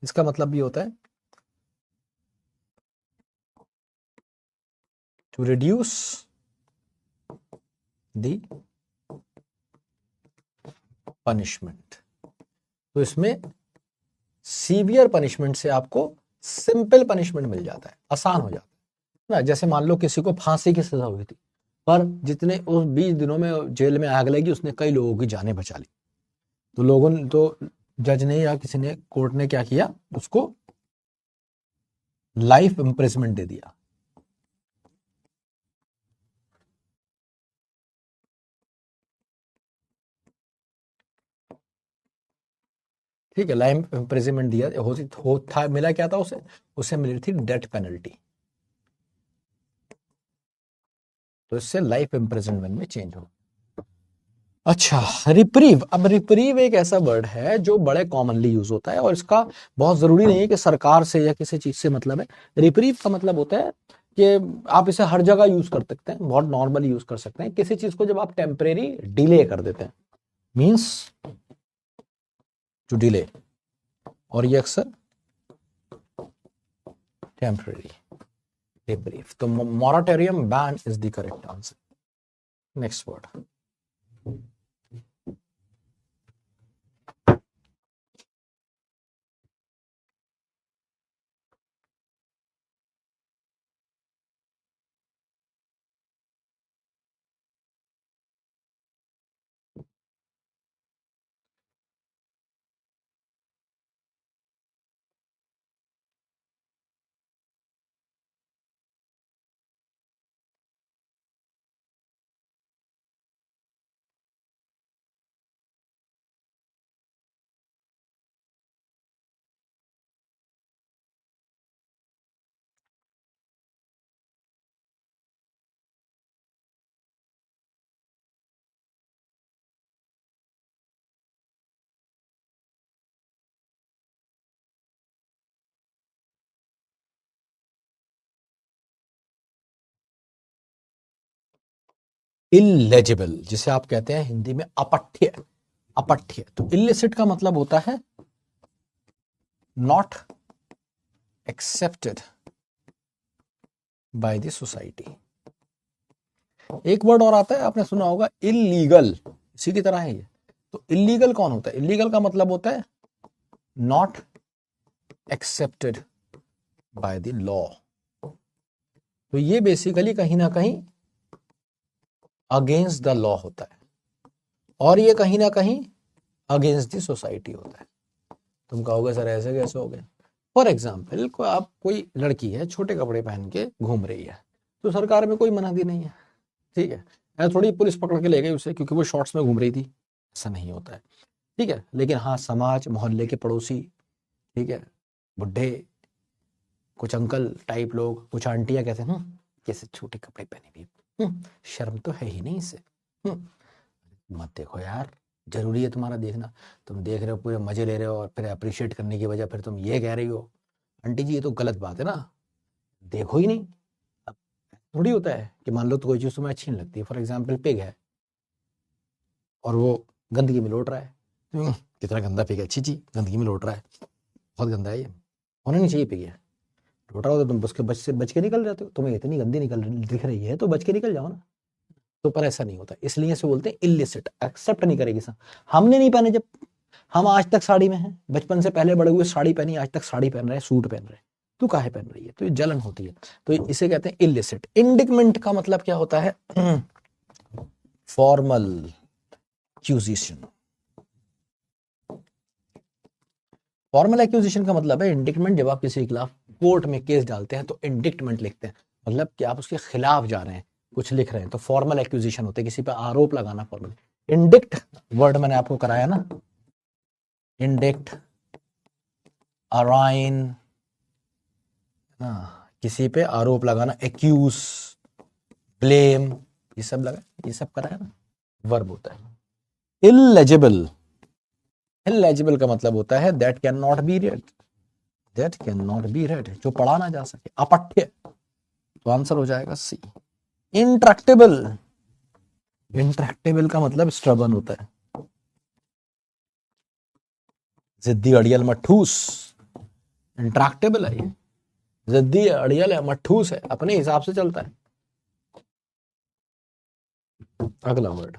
इसका मतलब भी होता है टू रिड्यूस द पनिशमेंट। तो इसमें सीवियर पनिशमेंट से आपको सिंपल पनिशमेंट मिल जाता है, आसान हो जाता है ना। जैसे मान लो किसी को फांसी की सजा हुई थी, पर जितने उस 20 दिनों में जेल में आग लगी उसने कई लोगों की जानें बचा ली, तो लोगों ने, तो जज ने या किसी ने, कोर्ट ने क्या किया, उसको लाइफ इम्प्रिजमेंट दे दिया। ठीक है, लाइफ इम्प्रिजमेंट दिया, था, मिला क्या था उसे? उसे मिली थी डेथ पेनल्टी, तो इससे लाइफ इम्प्रिजनमेंट में चेंज हो। अच्छा, रिप्रीव। अब रिप्रीव एक ऐसा वर्ड है जो बड़े कॉमनली यूज होता है, और इसका बहुत जरूरी नहीं है कि सरकार से या किसी चीज से मतलब है। रिप्रीव का मतलब होता है कि आप इसे हर जगह यूज कर सकते हैं, बहुत नॉर्मली यूज कर सकते हैं किसी चीज को जब आप टेम्परेरी डिले कर देते हैं, मींस टू डिले, और ये अक्सर टेम्परेरी। रिप्रीव, तो moratorium ban is the correct answer. Next word. Illegible, जिसे आप कहते हैं हिंदी में अपठ्य। अपठ्य तो इलिसिट का मतलब होता है not accepted by the society. एक वर्ड और आता है, आपने सुना होगा इलीगल, इसी की तरह है ये। तो इलीगल कौन होता है? इलीगल का मतलब होता है not accepted by the law. तो ये बेसिकली कहीं ना कहीं अगेंस्ट द लॉ होता है, और ये कहीं ना कहीं अगेंस्ट द सोसाइटी होता है। तुम कहोगे सर ऐसे कैसे हो गया? फॉर एग्जाम्पल, आप कोई लड़की है छोटे कपड़े पहन के घूम रही है, तो सरकार में कोई मनाही नहीं है, ठीक है। ऐसा थोड़ी पुलिस पकड़ के ले गई उसे क्योंकि वो शॉर्ट्स में घूम रही थी, ऐसा नहीं होता है, ठीक है। लेकिन हाँ, समाज, मोहल्ले के पड़ोसी, ठीक है, बुढ़े, कुछ अंकल टाइप लोग, कुछ आंटियां कहते हैं कैसे छोटे कपड़े पहने हुए, शर्म तो है ही नहीं इसे, मत देखो यार, जरूरी है तुम्हारा देखना? तुम देख रहे हो, पूरे मजे ले रहे हो, और फिर अप्रिशिएट करने की वजह फिर तुम ये कह रही हो, आंटी जी ये तो गलत बात है ना, देखो ही नहीं। अब थोड़ी होता है कि मान लो तो कोई चीज़ तुम्हें अच्छी नहीं लगती, फॉर एग्जाम्पल पिग है और वो गंदगी में लौट रहा है, कितना गंदा पिग है, अच्छी चीज गंदगी में लौट रहा है, बहुत गंदा है ये, होना नहीं चाहिए पिग है, लौट रहा हो तो तुम उसके बच के निकल जाते हो, तुम्हें इतनी गंदी निकल दिख रही है तो बच के निकल जाओ ना। तो पर ऐसा नहीं होता, इसलिए से बोलते हैं इलिसिट, एक्सेप्ट नहीं करेगी सर। हमने नहीं पहने, जब हम आज तक साड़ी में हैं, बचपन से पहले बड़े हुए साड़ी पहनी, आज तक साड़ी पहन रहे हैं, सूट पहन रहे हैं, तू काहे पहन रही है? तो ये जलन होती है, तो इसे कहते हैं इलिसिट। इंडिकमेंट का मतलब क्या होता है? Formal accusation. फॉर्मल एक्यूजिशन का मतलब है इंडिक्टमेंट। जब आप किसी के खिलाफ कोर्ट में केस डालते हैं तो इंडिक्टमेंट लिखते हैं, मतलब कि आप उसके खिलाफ जा रहे हैं, कुछ लिख रहे हैं, तो फॉर्मल एक्यूजिशन होते हैं, किसी पे आरोप लगाना फॉर्मल। इंडिक्ट वर्ड मैंने आपको कराया ना, इंडिक्ट, अराइन, किसी पे आरोप लगाना, एक्यूज, ब्लेम, ये सब लगा, ये सब कराया ना, वर्ब होता है। इलेजिबल, इलेजिबल का मतलब होता है that can not B red, that can not B red, जो पढ़ा ना जा सके, अपठ्य, तो आंसर हो जाएगा सी। इंट्रैक्टेबल, इंट्रैक्टेबल का मतलब स्ट्रबन होता है, जिद्दी, अड़ियल, मठूस, इंट्रैक्टेबल है ये, जिद्दी है, अड़ियल है, मठूस है, अपने हिसाब से चलता है। अगला word,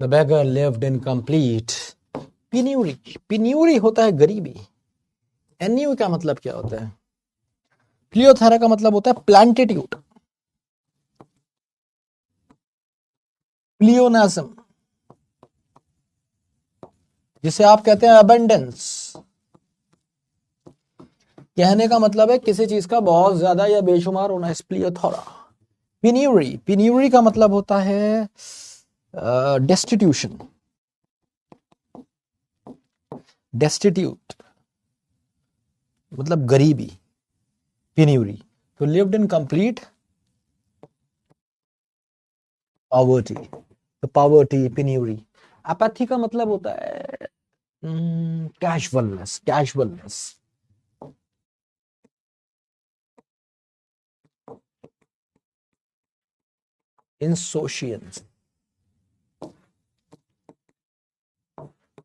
the beggar lived in complete penury. Penury होता है गरीबी। एन्यू का मतलब क्या होता है? प्लियोथेरा का मतलब होता है प्लांटिट्यूड, प्लियोनाज्म, जिसे आप कहते हैं अबंडेंस। कहने का मतलब है किसी चीज का बहुत ज्यादा या बेशुमार होना, प्लियोथेरा। पेन्यूरी, पेन्यूरी का मतलब होता है डेस्टिट्यूशन, डेस्टिट्यूट मतलब गरीबी, पेन्यूरी। तो लिव्ड इन कंप्लीट पॉवर्टी, तो पॉवर्टी, पेन्यूरी। अपैथी का मतलब होता है कैजुअलनेस, कैजुअलनेस, इंसोशियंस,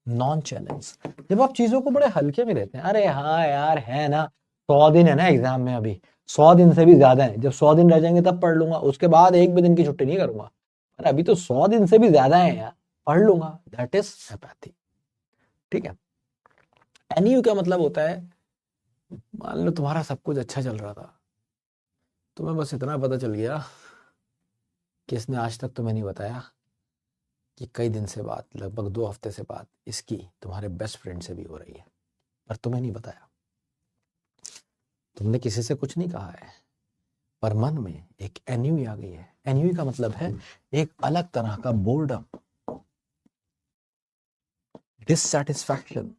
नॉन चैलेंज। जब आप चीजों को बड़े हल्के में लेते हैं, अरे हाँ यार है ना, 100 दिन है ना एग्जाम में, अभी 100 दिन से भी ज्यादा है, जब 100 दिन रह जाएंगे तब पढ़ लूंगा, उसके बाद एक भी दिन की छुट्टी नहीं करूंगा, पर अभी तो 100 दिन से भी ज्यादा है यार, पढ़ लूंगा, दैट इज एपैथी, ठीक है। एनयू का मतलब होता है, मान लो तुम्हारा सब कुछ अच्छा चल रहा था, तुम्हें बस इतना पता चल गया कि इसने आज तक तुम्हें नहीं बताया कि कई दिन से बात, लगभग 2 हफ्ते से बात इसकी तुम्हारे बेस्ट फ्रेंड से भी हो रही है, पर तुम्हें नहीं बताया। तुमने किसी से कुछ नहीं कहा है, पर मन में एक एन्यूई आ गई है। एन्यूई का मतलब है एक अलग तरह का बोर्डम, डिससैटिस्फैक्शन,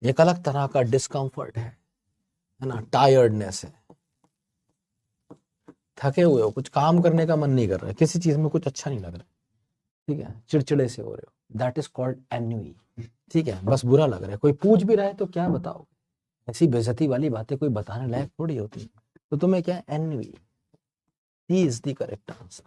एक अलग तरह का डिस्कंफर्ट है ना, टायर्डनेस है, थके हुए हो, कुछ काम करने का मन नहीं कर रहा है, किसी चीज में कुछ अच्छा नहीं लग रहा है, ठीक है, चिड़चिड़े से हो रहे हो, दैट इज कॉल्ड एन्यूई। ठीक है, बस बुरा लग रहा है, कोई पूछ भी रहा है तो क्या बताओ, ऐसी बेइज्जती वाली बातें कोई बताने लायक थोड़ी होती है, तो तुम्हें क्या, envy, he is the correct answer.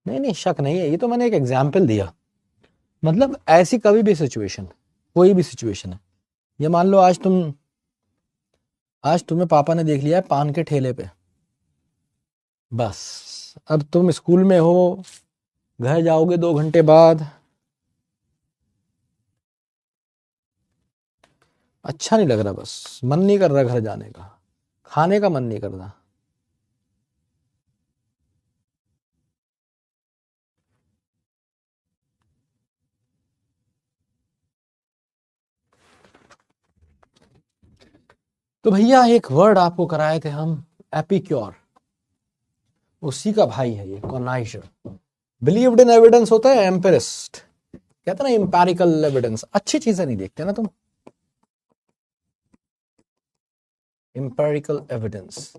नहीं नहीं, शक नहीं है, ये तो मैंने एक एग्जाम्पल दिया। मतलब ऐसी कभी भी सिचुएशन, कोई भी सिचुएशन है, ये मान लो आज तुम्हें पापा ने देख लिया है पान के ठेले पे, बस अब तुम स्कूल में हो, घर जाओगे 2 घंटे बाद, अच्छा नहीं लग रहा, बस मन नहीं कर रहा घर जाने का, खाने का मन नहीं कर रहा, तो भैया एक वर्ड आपको कराए थे हम, एपिक्योर, उसी का भाई है ये कॉनाइशर। बिलीव्ड इन एविडेंस होता है एम्पिरिस्ट, कहते ना इंपैरिकल एविडेंस, अच्छी चीजें नहीं देखते ना तुम, इंपैरिकल एविडेंस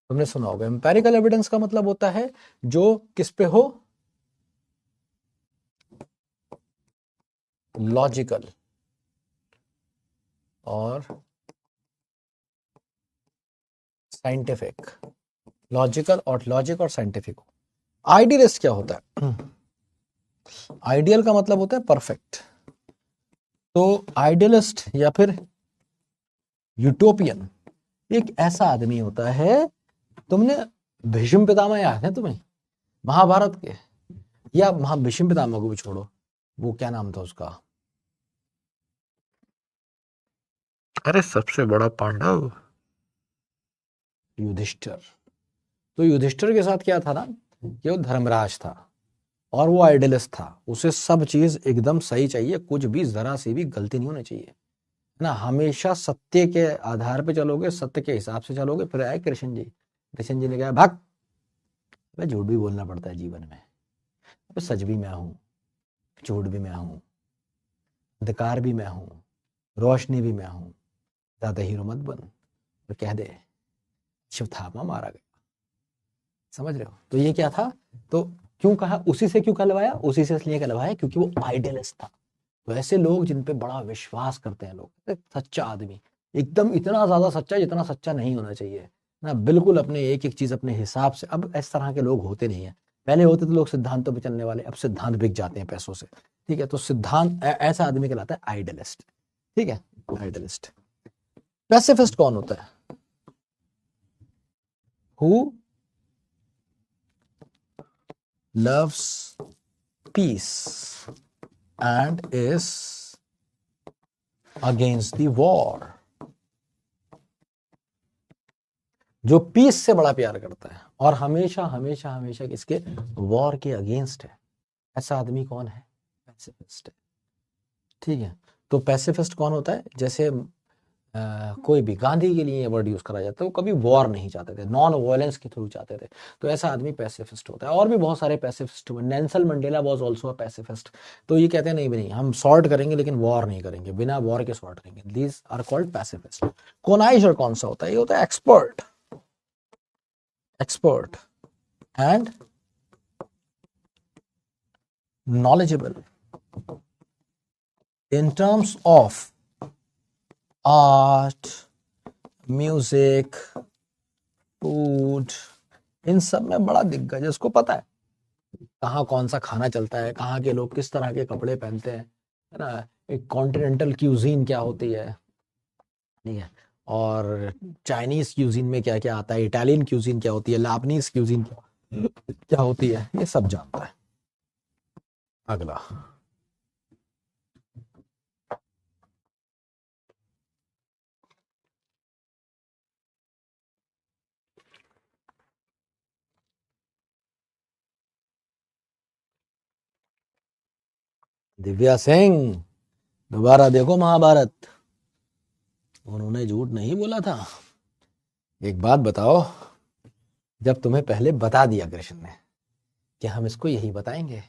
तुमने सुना होगा। इंपैरिकल एविडेंस का मतलब होता है जो किस पे हो, लॉजिकल और साइंटिफिक, लॉजिक और साइंटिफिक। आइडियलिस्ट क्या होता है, आइडियल का मतलब होता है परफेक्ट, तो आइडियलिस्ट या फिर यूटोपियन एक ऐसा आदमी होता है, तुमने भीष्म पितामह याद है तुम्हें, महाभारत के, या भीष्म पितामह को भी छोड़ो, वो क्या नाम था उसका, अरे सबसे बड़ा पांडव, युधिष्ठिर। तो युधिष्ठिर के साथ क्या था ना, कि वो धर्मराज था और वो आइडियलिस्ट था, उसे सब चीज एकदम सही चाहिए, कुछ भी जरा सी भी गलती नहीं होनी चाहिए, है ना, हमेशा सत्य के आधार पे चलोगे, सत्य के हिसाब से चलोगे। फिर आए कृष्ण जी, कृष्ण जी ने कहा भाग, अबे झूठ भी बोलना पड़ता है जीवन में, अबे सच भी मैं हूं, झूठ भी मैं हूं, अंधकार भी मैं हूं, रोशनी भी मैं हूं, ज्यादा हीरो मत बन, और कह दे शिवथामा मारा गया, समझ रहे हो। तो ये क्या था, तो क्यों कहा, उसी से क्यों कहलवाया, उसी से इसलिए कहलवाया क्योंकि वो आइडियलिस्ट था। तो ऐसे लोग जिन पे बड़ा विश्वास करते हैं लोग, एक सच्चा आदमी, एकदम इतना ज्यादा सच्चा जितना सच्चा नहीं होना चाहिए ना, बिल्कुल अपने एक एक चीज अपने हिसाब से। अब इस तरह के लोग होते नहीं है, पहले होते थे लोग सिद्धांतों पे चलने वाले, अब सिद्धांत बिक जाते हैं पैसों से, ठीक है, तो सिद्धांत ऐसा आदमी कहलाता है आइडियलिस्ट, ठीक है, आइडियलिस्ट। पैसिफिस्ट कौन होता है, who loves peace and is against the war, जो पीस से बड़ा प्यार करता है और हमेशा हमेशा हमेशा किसके, वॉर के अगेंस्ट है, ऐसा आदमी कौन है, पैसिफिस्ट है, ठीक है। तो पैसिफिस्ट कौन होता है, जैसे कोई भी, गांधी के लिए ये वर्ड यूज करा जाता है, वो कभी वॉर नहीं चाहते थे, नॉन वायलेंस के थ्रू चाहते थे, तो ऐसा आदमी पैसिफिस्ट होता है। और भी बहुत सारे पैसिफिस्ट हुए, Nelson Mandela was also a pacifist, तो ये कहते हैं नहीं नहीं हम सॉर्ट करेंगे लेकिन वॉर नहीं करेंगे, बिना वॉर के सॉर्ट करेंगे, दीज आर कॉल्ड पैसिफिस्ट। कोनाइजर कौन सा होता है, ये होता है expert, expert and knowledgeable in terms of art, music, food, इन सब में बड़ा दिग्गज है, उसको पता है कहाँ कौन सा खाना चलता है, कहाँ के लोग किस तरह के कपड़े पहनते हैं, है ना, एक कॉन्टिनेंटल क्यूजीन क्या होती है, ठीक है, और चाइनीज क्यूजीन में क्या क्या आता है, इटालियन क्यूजीन क्या होती है, लापनीज क्यूजीन क्या होती है, ये सब जानता है। अगला, दिव्या सिंह, दोबारा देखो महाभारत, उन्होंने झूठ नहीं बोला था। एक बात बताओ, जब तुम्हें पहले बता दिया कृष्ण ने कि हम इसको यही बताएंगे,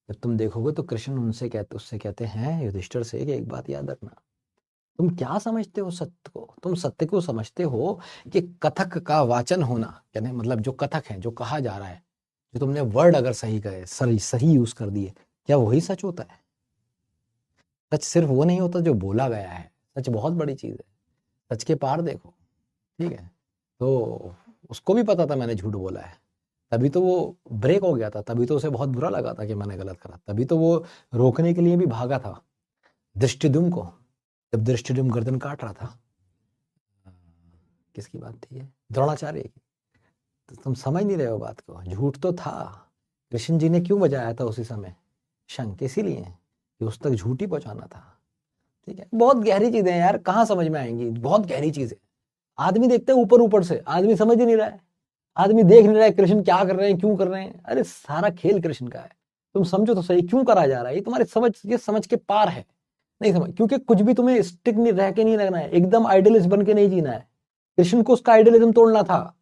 जब तुम देखोगे तो कृष्ण उससे कहते हैं युधिष्ठिर से कि एक बात याद रखना, तुम क्या समझते हो सत्य को, तुम सत्य को समझते हो कि कथक का वाचन होना, कहने मतलब जो कथक है, जो कहा जा रहा है, जो तुमने वर्ड अगर सही कहे, सही यूज कर दिए, क्या वही सच होता है? सच सिर्फ वो नहीं होता जो बोला गया है, सच बहुत बड़ी चीज है, सच के पार देखो, ठीक है। तो उसको भी पता था मैंने झूठ बोला है, तभी तो वो ब्रेक हो गया था, तभी तो उसे बहुत बुरा लगा था कि मैंने गलत करा, तभी तो वो रोकने के लिए भी भागा था दृष्टिद्युम्न को, जब दृष्टिद्युम्न गर्दन काट रहा था। किसकी बात थी ये? द्रोणाचार्य की। तो तुम समझ नहीं रहे हो बात को, झूठ तो था। कृष्ण जी ने क्यों बजाया था उसी समय शंख? इसीलिए कि उस तक झूठ ही पहुंचाना था, ठीक है। बहुत गहरी चीजें हैं यार, कहाँ समझ में आएंगी, बहुत गहरी चीजें। आदमी देखते है ऊपर ऊपर से, आदमी समझ ही नहीं रहा है, आदमी देख नहीं रहा है कृष्ण क्या कर रहे हैं, क्यों कर रहे हैं। अरे सारा खेल कृष्ण का है, तुम समझो तो सही क्यों करा जा रहा है, ये तुम्हारे समझ के पार है, नहीं समझ, क्योंकि कुछ भी तुम्हें स्टिक नहीं रह के नहीं लगना है, एकदम आइडियलिस्ट बन के नहीं जीना है। कृष्ण को उसका आइडियलिज्म तोड़ना था,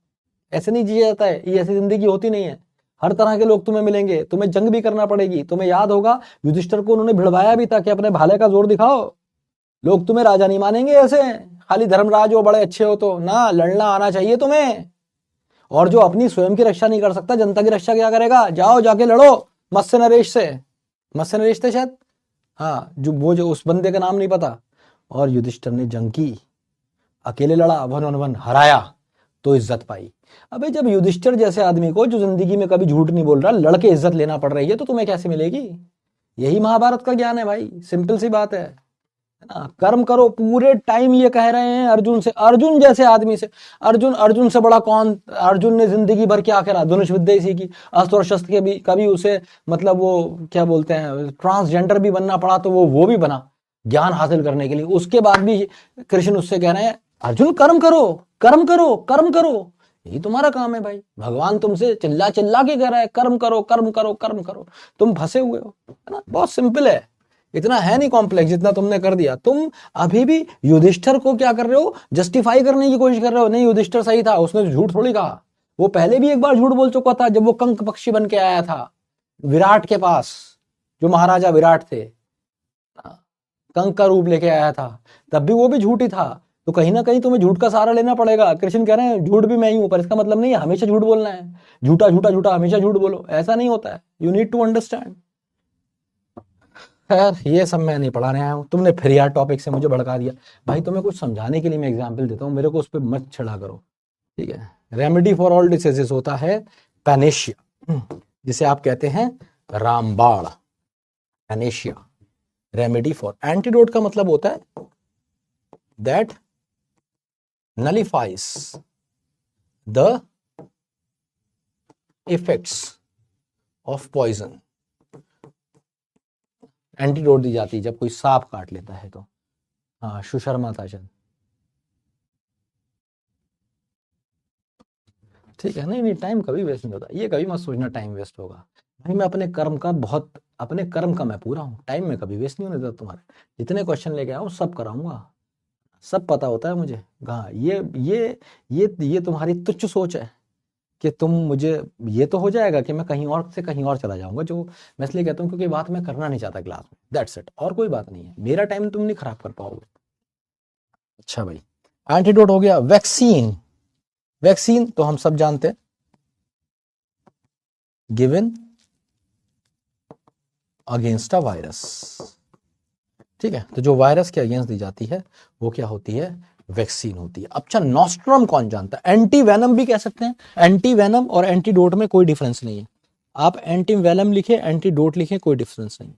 ऐसे नहीं जिया जाता है, ये ऐसी जिंदगी होती नहीं है। हर तरह के लोग तुम्हें मिलेंगे, तुम्हें जंग भी करना पड़ेगी। तुम्हें याद होगा युधिष्ठिर को उन्होंने भिड़वाया भी था कि अपने भाले का जोर दिखाओ, लोग तुम्हें राजा नहीं मानेंगे ऐसे, खाली धर्मराज हो, बड़े अच्छे हो तो ना, लड़ना आना चाहिए तुम्हें। और जो अपनी स्वयं की रक्षा नहीं कर सकता, जनता की रक्षा क्या करेगा? जाओ जाके लड़ो मत्स्य नरेश से, मत्स्य नरेश थे शायद, हाँ, जो उस बंदे का नाम नहीं पता। और युधिष्ठिर ने जंग की, अकेले लड़ा, वन ऑन वन हराया, तो इज्जत पाई। अबे जब युधिष्ठिर जैसे आदमी को, जो जिंदगी में कभी झूठ नहीं बोल रहा, लड़के इज्जत लेना पड़ रही है, तो तुम्हें कैसे मिलेगी? यही महाभारत का ज्ञान है भाई, सिंपल सी बात है ना। कर्म करो, पूरे टाइम ये कह रहे हैं अर्जुन से, अर्जुन जैसे आदमी से। अर्जुन से बड़ा कौन? अर्जुन ने जिंदगी भर क्या करा? धनुष विद्या सीखी, अस्त्र और शस्त्र के भी, कभी उसे मतलब वो क्या बोलते हैं, ट्रांसजेंडर भी बनना पड़ा तो वो भी बना ज्ञान हासिल करने के लिए। उसके बाद भी कृष्ण उससे कह रहे हैं अर्जुन कर्म करो, कर्म करो, कर्म करो, यही तुम्हारा काम है भाई। भगवान तुमसे चिल्ला चिल्ला के कह रहा है कर्म करो, कर्म करो, कर्म करो, तुम फंसे हुए हो, है ना। बहुत सिंपल है, इतना है नहीं कॉम्प्लेक्स जितना तुमने कर दिया। तुम अभी भी युधिष्ठिर को क्या कर रहे हो? जस्टिफाई करने की कोशिश कर रहे हो। नहीं, युधिष्ठिर सही था, उसने झूठ थोड़ी कहा, वो पहले भी एक बार झूठ बोल चुका था, जब वो कंक पक्षी बन के आया था विराट के पास, जो महाराजा विराट थे, कंक का रूप लेके आया था, तब भी वो भी झूठ ही था। तो कहीं ना कहीं तुम्हें झूठ का सहारा लेना पड़ेगा। कृष्ण कह रहे हैं झूठ भी मैं ही हूं, पर इसका मतलब नहीं है हमेशा झूठ बोलना है, झूठा झूठा झूठा हमेशा झूठ बोलो, ऐसा नहीं होता है। You need to understand. खैर ये सब मैं नहीं पढ़ाने आया हूँ, तुमने फिर यार टॉपिक से मुझे भड़का दिया। भाई तुम्हें कुछ समझाने के लिए मैं एग्जाम्पल देता हूँ, मेरे को उस पर मत छड़ा करो, ठीक है। रेमेडी फॉर ऑल डिसीजेस होता है पैनेशिया, जिसे आप कहते हैं रामबाण। पैनेशिया, रेमेडी फॉर, एंटीडोट का मतलब होता है that nullifies the effects of poison. Antidote दी जाती है जब कोई सांप काट लेता है तो। हाँ, सुशर्मा था शायद, ठीक है। नहीं नहीं, टाइम कभी वेस्ट नहीं होता, ये कभी मत सोचना टाइम वेस्ट होगा। भाई मैं अपने कर्म का मैं पूरा हूँ, टाइम में कभी वेस्ट नहीं होने देता। तुम्हारे जितने क्वेश्चन लेके आओ सब कराऊंगा, सब पता होता है मुझे। हाँ, ये तुम्हारी तुच्छ सोच है कि तुम मुझे, ये तो हो जाएगा कि मैं कहीं और से कहीं और चला जाऊंगा, जो मैं इसलिए कहता हूँ क्योंकि बात मैं करना नहीं चाहता क्लास में, दैट्स इट, और कोई बात नहीं है। मेरा टाइम तुम नहीं खराब कर पाओगे। अच्छा भाई, एंटीडोट हो गया। वैक्सीन, वैक्सीन तो हम सब जानते हैं, गिवन अगेंस्ट अ वायरस। ठीक है, तो जो वायरस के अगेंस्ट दी जाती है वो क्या होती है, वैक्सीन होती है। अच्छा, नॉस्ट्रम कौन जानता है? एंटी वेनम भी कह सकते हैं। एंटी वेनम और एंटीडोट में कोई डिफरेंस नहीं है। आप एंटी वेनम लिखे, एंटीडोट लिखे, कोई डिफरेंस नहीं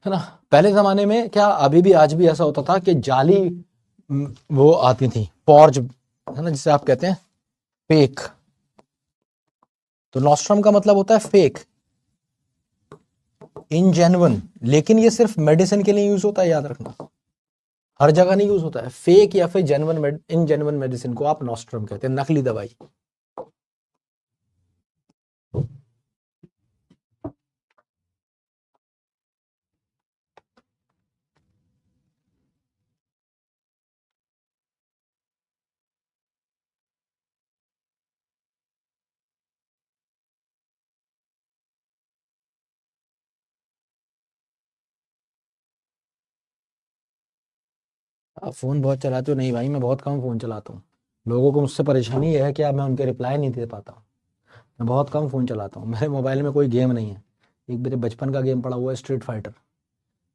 है ना। पहले जमाने में क्या, अभी भी आज भी ऐसा होता था कि जाली वो आती थी, फॉर्ज, है ना, जिसे आप कहते हैं फेक। तो नॉस्ट्रम का मतलब होता है फेक, इनजेन्युइन। लेकिन ये सिर्फ मेडिसिन के लिए यूज होता है, याद रखना। हर जगह नहीं यूज होता है। फेक या फिर जेन्युइन, इनजेन्युइन मेडिसिन को आप नॉस्ट्रम कहते हैं, नकली दवाई। आप फोन बहुत चलाते हो? नहीं भाई, मैं बहुत कम फोन चलाता हूँ। लोगों को मुझसे परेशानी यह है कि अब मैं उनके रिप्लाई नहीं दे पाता हूँ। मैं बहुत कम फोन चलाता हूँ। मेरे मोबाइल में कोई गेम नहीं है। एक मेरे बचपन का गेम पड़ा हुआ है, स्ट्रीट फाइटर,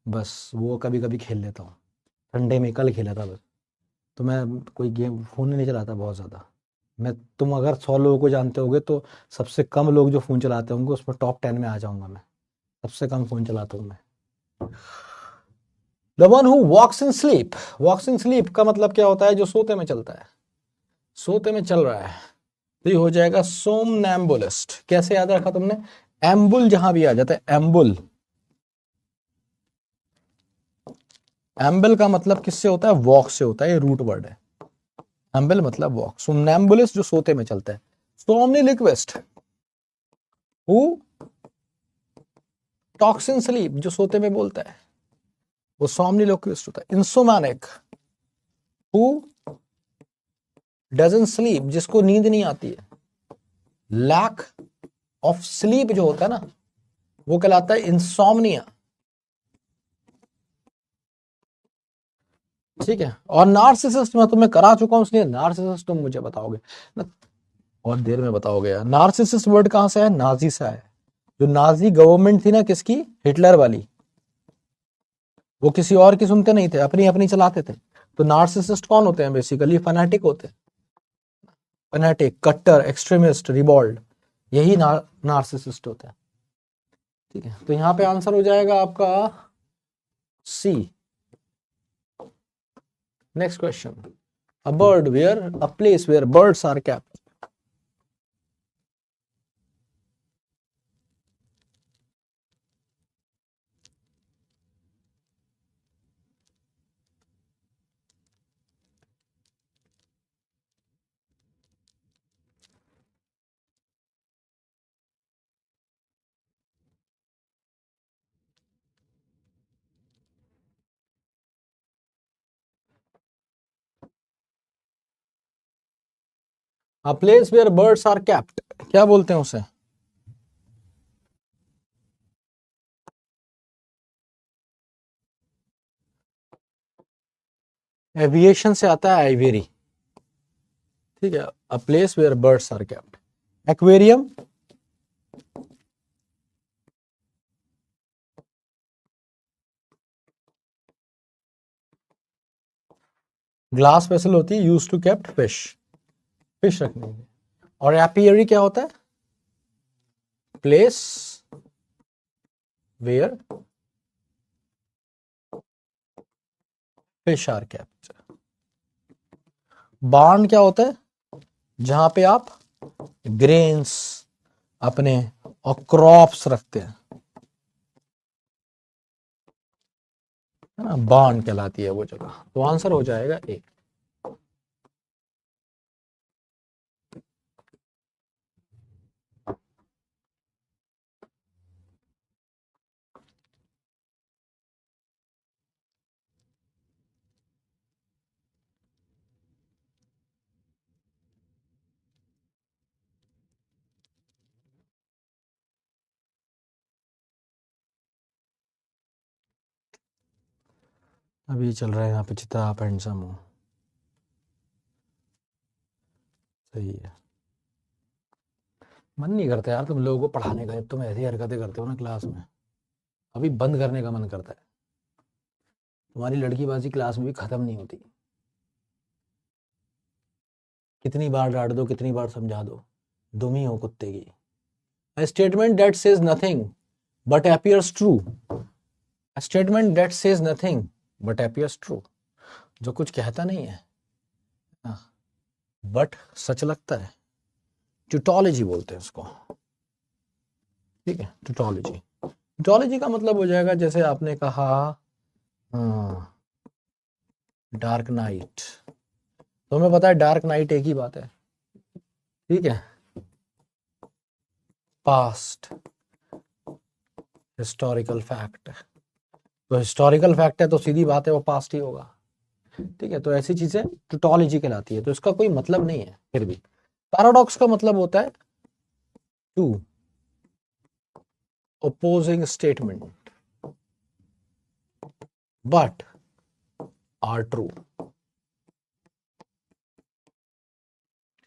बस वो कभी कभी खेल लेता हूँ। संडे में कल खेला था बस। तो मैं कोई गेम फोन नहीं चलाता बहुत ज़्यादा। मैं, तुम अगर 100 लोगों को जानते होगे तो सबसे कम लोग जो फ़ोन चलाते होंगे उसमें टॉप 10 में आ जाऊंगा मैं। सबसे कम फ़ोन चलाता हूँ मैं। The one who walks in sleep. Walks in sleep का मतलब क्या होता है? जो सोते में चलता है, सोते में चल रहा है। तो ये हो जाएगा सोमनैम्बुलिस्ट। कैसे याद रखा तुमने? एम्बुल जहां भी आ जाता है, एम्बुल। एम्बल का मतलब किससे होता है? वॉक से होता है, ये रूट वर्ड है। एम्बल मतलब वॉक। सोमनैम्बुलिस्ट जो सोते में चलता है। सोमनिलिक्विस्ट हु टॉक्स इन स्लीप, जो सोते में बोलता है, वो सोमनिलोक्विस्ट होता है। इंसोमैनिक हु डजंट स्लीप, जिसको नींद नहीं आती है। लैक ऑफ स्लीप जो होता है ना, वो कहलाता है इंसोम्निया। ठीक है। और नार्सिसिस्ट मैं तुम्हें करा चुका हूं, इसलिए नार्सिसिस्ट तुम मुझे बताओगे ना, बहुत देर में बताओगे यार। नार्सिसिस्ट वर्ड कहां से है? नाजी से है। जो नाजी गवर्नमेंट थी ना, किसकी? हिटलर वाली। वो किसी और की सुनते नहीं थे, अपनी अपनी चलाते थे। तो नार्सिसिस्ट कौन होते हैं? बेसिकली फैनेटिक होते हैं। फैनेटिक, कट्टर, एक्सट्रीमिस्ट, रिबॉल्ड, यही नार्सिसिस्ट होते हैं। ठीक है, तो यहां पे आंसर हो जाएगा आपका C. Next question. A bird where, a place where birds are kept। A place where birds are kept, क्या बोलते हैं उसे? एविएशन से आता है आइवेरी। ठीक है, a place where birds are kept। Aquarium, glass vessel होती है, use to kept fish, fish रखने के लिए। और एपियरी क्या होता है? Place where fish are kept। Barn क्या होता है? जहां पे आप ग्रेन्स अपने और क्रॉप्स रखते हैं, है ना, बार्न कहलाती है वो जगह। तो आंसर हो जाएगा ए। अभी चल रहा है यहाँ पे चित्रा आप हैंडसम हो। सही है। मन नहीं करता यार तुम लोगों को पढ़ाने का, जब तुम ऐसी हरकतें करते हो ना क्लास में, अभी बंद करने का मन करता है। तुम्हारी लड़कीबाजी क्लास में भी खत्म नहीं होती। कितनी बार डांट दो, कितनी बार समझा दो, दुम ही हो कुत्ते की। A statement that says nothing but appears true. A statement that says nothing but appears true. जो कुछ कहता नहीं है बट सच लगता है, ट्यूटोलॉजी बोलते हैं उसको। ठीक है, ट्यूटोलॉजी। ट्यूटोलॉजी का मतलब हो जाएगा जैसे आपने कहा डार्क नाइट, तो हमें पता है डार्क नाइट एक ही बात है। ठीक है, पास्ट हिस्टोरिकल फैक्ट, तो हिस्टोरिकल फैक्ट है तो सीधी बात है वो पास्ट ही होगा। ठीक है, तो ऐसी चीजें टोटोलॉजी कहलाती है, तो इसका कोई मतलब नहीं है। फिर भी पैराडॉक्स का मतलब होता है to opposing statement but are true।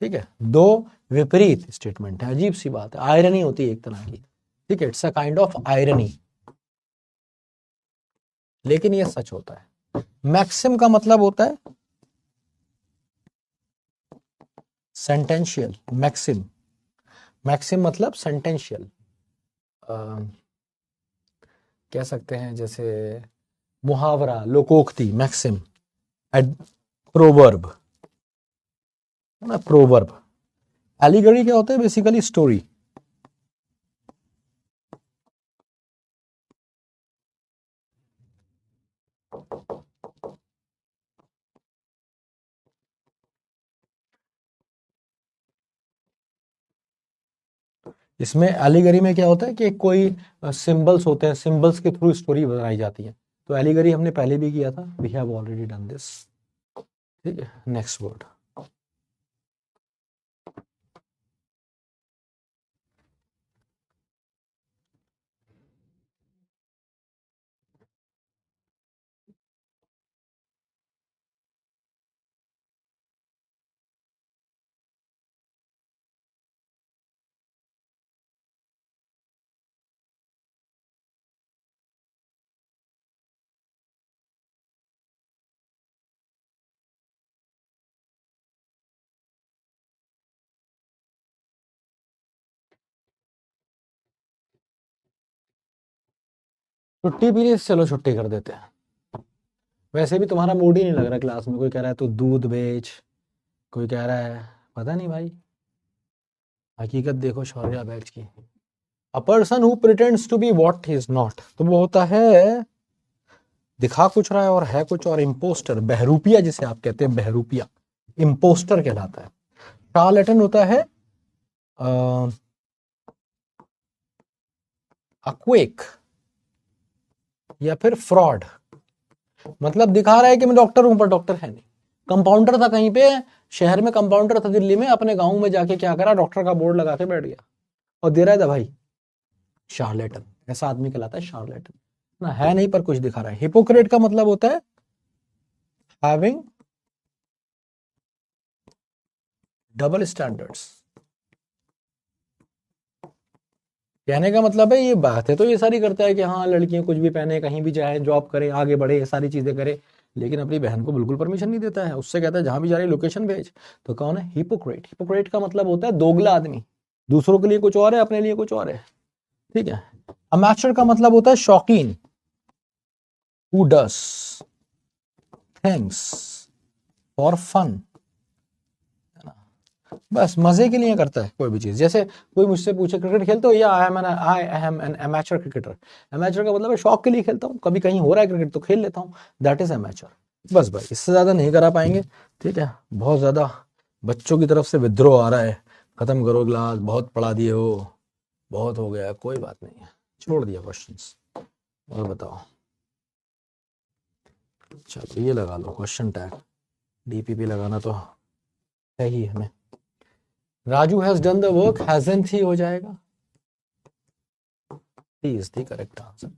ठीक है, दो विपरीत स्टेटमेंट है, अजीब सी बात है, आयरनी होती है एक तरह की। ठीक है, it's a kind of irony, लेकिन ये सच होता है। मैक्सिम का मतलब होता है सेंटेंशियल। मैक्सिम, मैक्सिम मतलब सेंटेंशियल, कह सकते हैं जैसे मुहावरा, लोकोक्ति, मैक्सिम। प्रोवर्ब ना, प्रोवर्ब। एलिगरी क्या होता है? Basically story. इसमें एलिगरी में क्या होता है कि कोई सिंबल्स होते हैं, सिंबल्स के थ्रू स्टोरी बनाई जाती है। तो एलिगरी हमने पहले भी किया था, we have already done this. ठीक है, नेक्स्ट वर्ड। छुट्टी पीरियड, चलो छुट्टी कर देते हैं। वैसे भी तुम्हारा मूड ही नहीं लग रहा क्लास में, कोई कह रहा है तू दूध बेच, कोई कह रहा है पता नहीं भाई, हकीकत देखो शौर्या बैच की। A person who pretends to be what he is not, तो वो होता है दिखा कुछ रहा है और है कुछ और। इम्पोस्टर, बहरूपिया जिसे आप कहते हैं, बहरूपिया इम्पोस्टर कहलाता है। शार्लेटन होता है अक्वेक या फिर फ्रॉड, मतलब दिखा रहा है कि मैं डॉक्टर हूं पर डॉक्टर है नहीं। कंपाउंडर था कहीं पे, शहर में कंपाउंडर था दिल्ली में, अपने गांव में जाके क्या करा, डॉक्टर का बोर्ड लगा के बैठ गया और दे रहा है दवाई। शार्लेटन, ऐसा आदमी कहलाता है शार्लेटन ना, है नहीं पर कुछ दिखा रहा है। हिपोक्रेट का मतलब होता है हैविंग डबल स्टैंडर्ड्स। कहने का मतलब है ये बात है तो ये सारी करता है कि हाँ लड़कियां कुछ भी पहने, कहीं भी जाए, जॉब करे, आगे बढ़े, ये सारी चीजें करे, लेकिन अपनी बहन को बिल्कुल परमिशन नहीं देता है। उससे कहता है जहां भी जा रही लोकेशन भेज। तो कौन है? हिपोक्रेट। हिपोक्रेट का मतलब होता है दोगला आदमी, दूसरों के लिए कुछ और है, अपने लिए कुछ और है। ठीक है। अमैचर का मतलब होता है शौकीन, who does things for fun, बस मजे के लिए करता है कोई भी चीज। जैसे कोई मुझसे पूछे क्रिकेट खेलते हो, या I am an amateur cricketer. Amateur का मतलब है शौक के लिए खेलता हूँ, कभी कहीं हो रहा है क्रिकेट तो खेल लेता हूँ, दैट इज अमेचर। बस भाई, इससे ज्यादा नहीं करा पाएंगे। ठीक है, बहुत ज्यादा बच्चों की तरफ से विद्रोह आ रहा है, खत्म करो क्लास, बहुत पढ़ा दिए हो, बहुत हो गया, कोई बात नहीं है, छोड़ दिया क्वेश्चंस। और बताओ, चलो ये लगा लो क्वेश्चन टैग, डीपीपी लगाना तो है ही हमें। Raju has done the work, hasn't he हो जाएगा, इज द करेक्ट आंसर।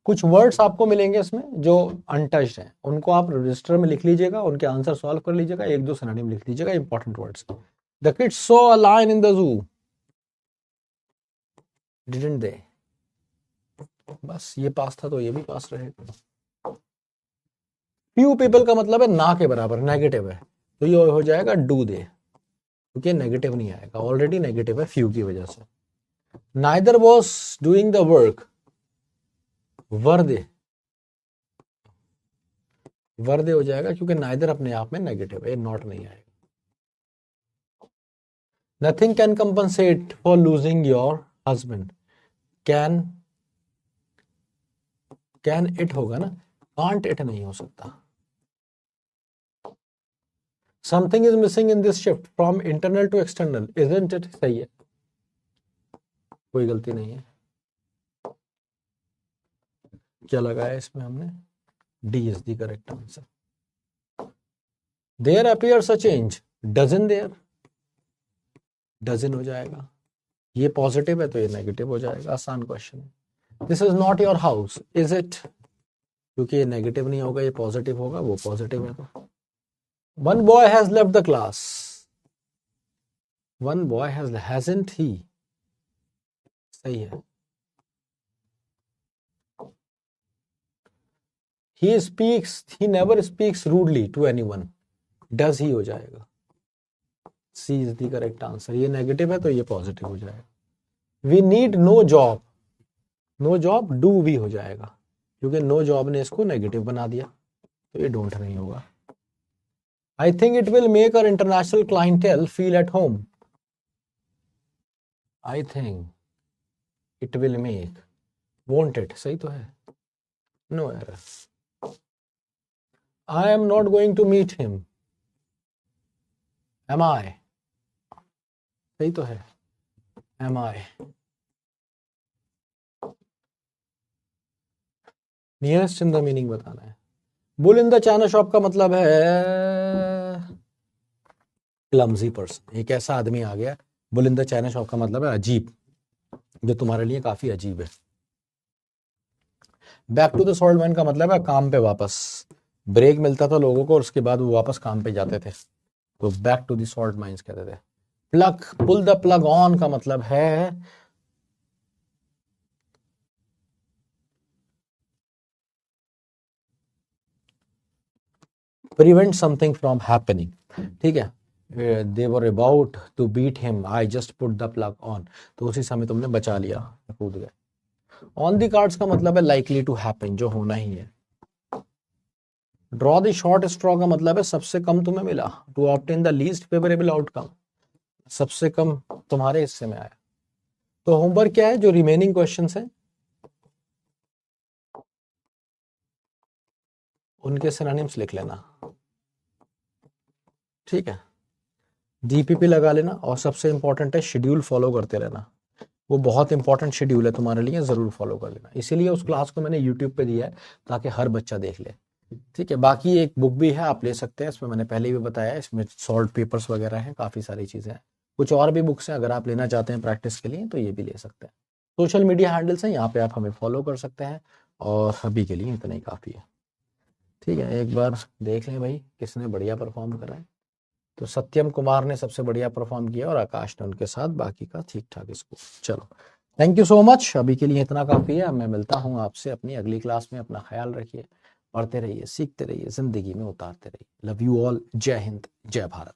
कुछ वर्ड्स आपको मिलेंगे इसमें जो अनटच्ड हैं, उनको आप रजिस्टर में लिख लीजिएगा, उनके आंसर सॉल्व कर लीजिएगा, एक दो सिनोनिम लिख लीजिएगा important words. The kids saw a lion in the zoo, didn't they? बस ये पास था तो ये भी पास रहेगा। few people का मतलब है ना के बराबर, नेगेटिव है, तो ये हो जाएगा do they, क्योंकि नेगेटिव नहीं आएगा, ऑलरेडी नेगेटिव है few की वजह से। neither was doing the work, were they, were they हो जाएगा क्योंकि neither अपने आप में नेगेटिव है, नॉट नहीं आएगा। nothing can compensate for losing your husband, can it होगा ना, can't it नहीं हो सकता। something is missing in this shift from internal to external, isn't it, सही है, कोई गलती नहीं है। क्या लगाया इसमें हमने, D is the correct answer। there appears a change, doesn't there, doesn't हो जाएगा, ये पॉजिटिव है तो ये नेगेटिव हो जाएगा, आसान क्वेश्चन है। This is not your house, is it, क्योंकि ये नेगेटिव नहीं होगा, ये पॉजिटिव होगा, वो पॉजिटिव है तो। One boy has left the class, one boy has, hasn't he, सही है। He speaks, he never speaks rudely to anyone, does he हो जाएगा, C is the correct answer. ये नेगेटिव है तो ये पॉजिटिव हो जाएगा। We need no job, no job do we हो जाएगा, क्योंकि नो जॉब ने इसको नेगेटिव बना दिया, तो ये डोंट नहीं होगा। I think it will make our international clientele feel at home, I think it will make, won't it, सही तो है, no error. I am not going to meet him, am I, सही तो है, am I. Nearest in the meaning बताना है। Bull in the china shop का मतलब है क्लमजी पर्सन, एक ऐसा आदमी आ गया। Bull in the china shop का मतलब है अजीब, जो तुम्हारे लिए काफी अजीब है। Back to the salt mine का मतलब है काम पे वापस, ब्रेक मिलता था लोगों को और उसके बाद वो वापस काम पे जाते थे, तो back to the salt mines कहते थे। Plug, pull the plug on का मतलब है प्रिवेंट समथिंग फ्रॉम हैपनिंग, ठीक है। They were about to beat him, I just put the plug on, तो उसी समय तुमने बचा लिया, कूद गए। ऑन द कार्ड्स का मतलब है लाइकली टू हैपन, जो होना ही है। ड्रॉ द शॉर्ट स्ट्रॉ का मतलब है सबसे कम तुम्हें मिला, to obtain the least favourable outcome, सबसे कम तुम्हारे हिस्से में आया। तो होमवर्क क्या है, जो रिमेनिंग क्वेश्चंस हैं उनके सिनोनिम्स लिख लेना, ठीक है। जीपीपी लगा लेना, और सबसे इंपॉर्टेंट है शेड्यूल फॉलो करते रहना, वो बहुत इंपॉर्टेंट शेड्यूल है तुम्हारे लिए, जरूर फॉलो कर लेना। इसीलिए उस क्लास को मैंने यूट्यूब पे दिया है ताकि हर बच्चा देख ले, ठीक है। बाकी एक बुक भी है, आप ले सकते हैं, इसमें मैंने पहले भी बताया, इसमें सॉल्ट पेपर्स वगैरह हैं, काफ़ी सारी चीज़ें हैं। कुछ और भी बुक्स हैं, अगर आप लेना चाहते हैं प्रैक्टिस के लिए तो ये भी ले सकते हैं। सोशल मीडिया हैंडल्स हैं, यहाँ पे आप हमें फॉलो कर सकते हैं, और अभी के लिए इतना ही काफ़ी है, ठीक है। एक बार देख लें भाई किसने बढ़िया परफॉर्म करा है। तो सत्यम कुमार ने सबसे बढ़िया परफॉर्म किया और आकाश ने उनके साथ बाकी का ठीक ठाक स्कोर। चलो, थैंक यू सो मच, अभी के लिए इतना काफ़ी है। मैं मिलता हूँ आपसे अपनी अगली क्लास में। अपना ख्याल रखिए, पढ़ते रहिए, सीखते रहिए, जिंदगी में उतारते रहिए। लव यू ऑल, जय हिंद, जय भारत।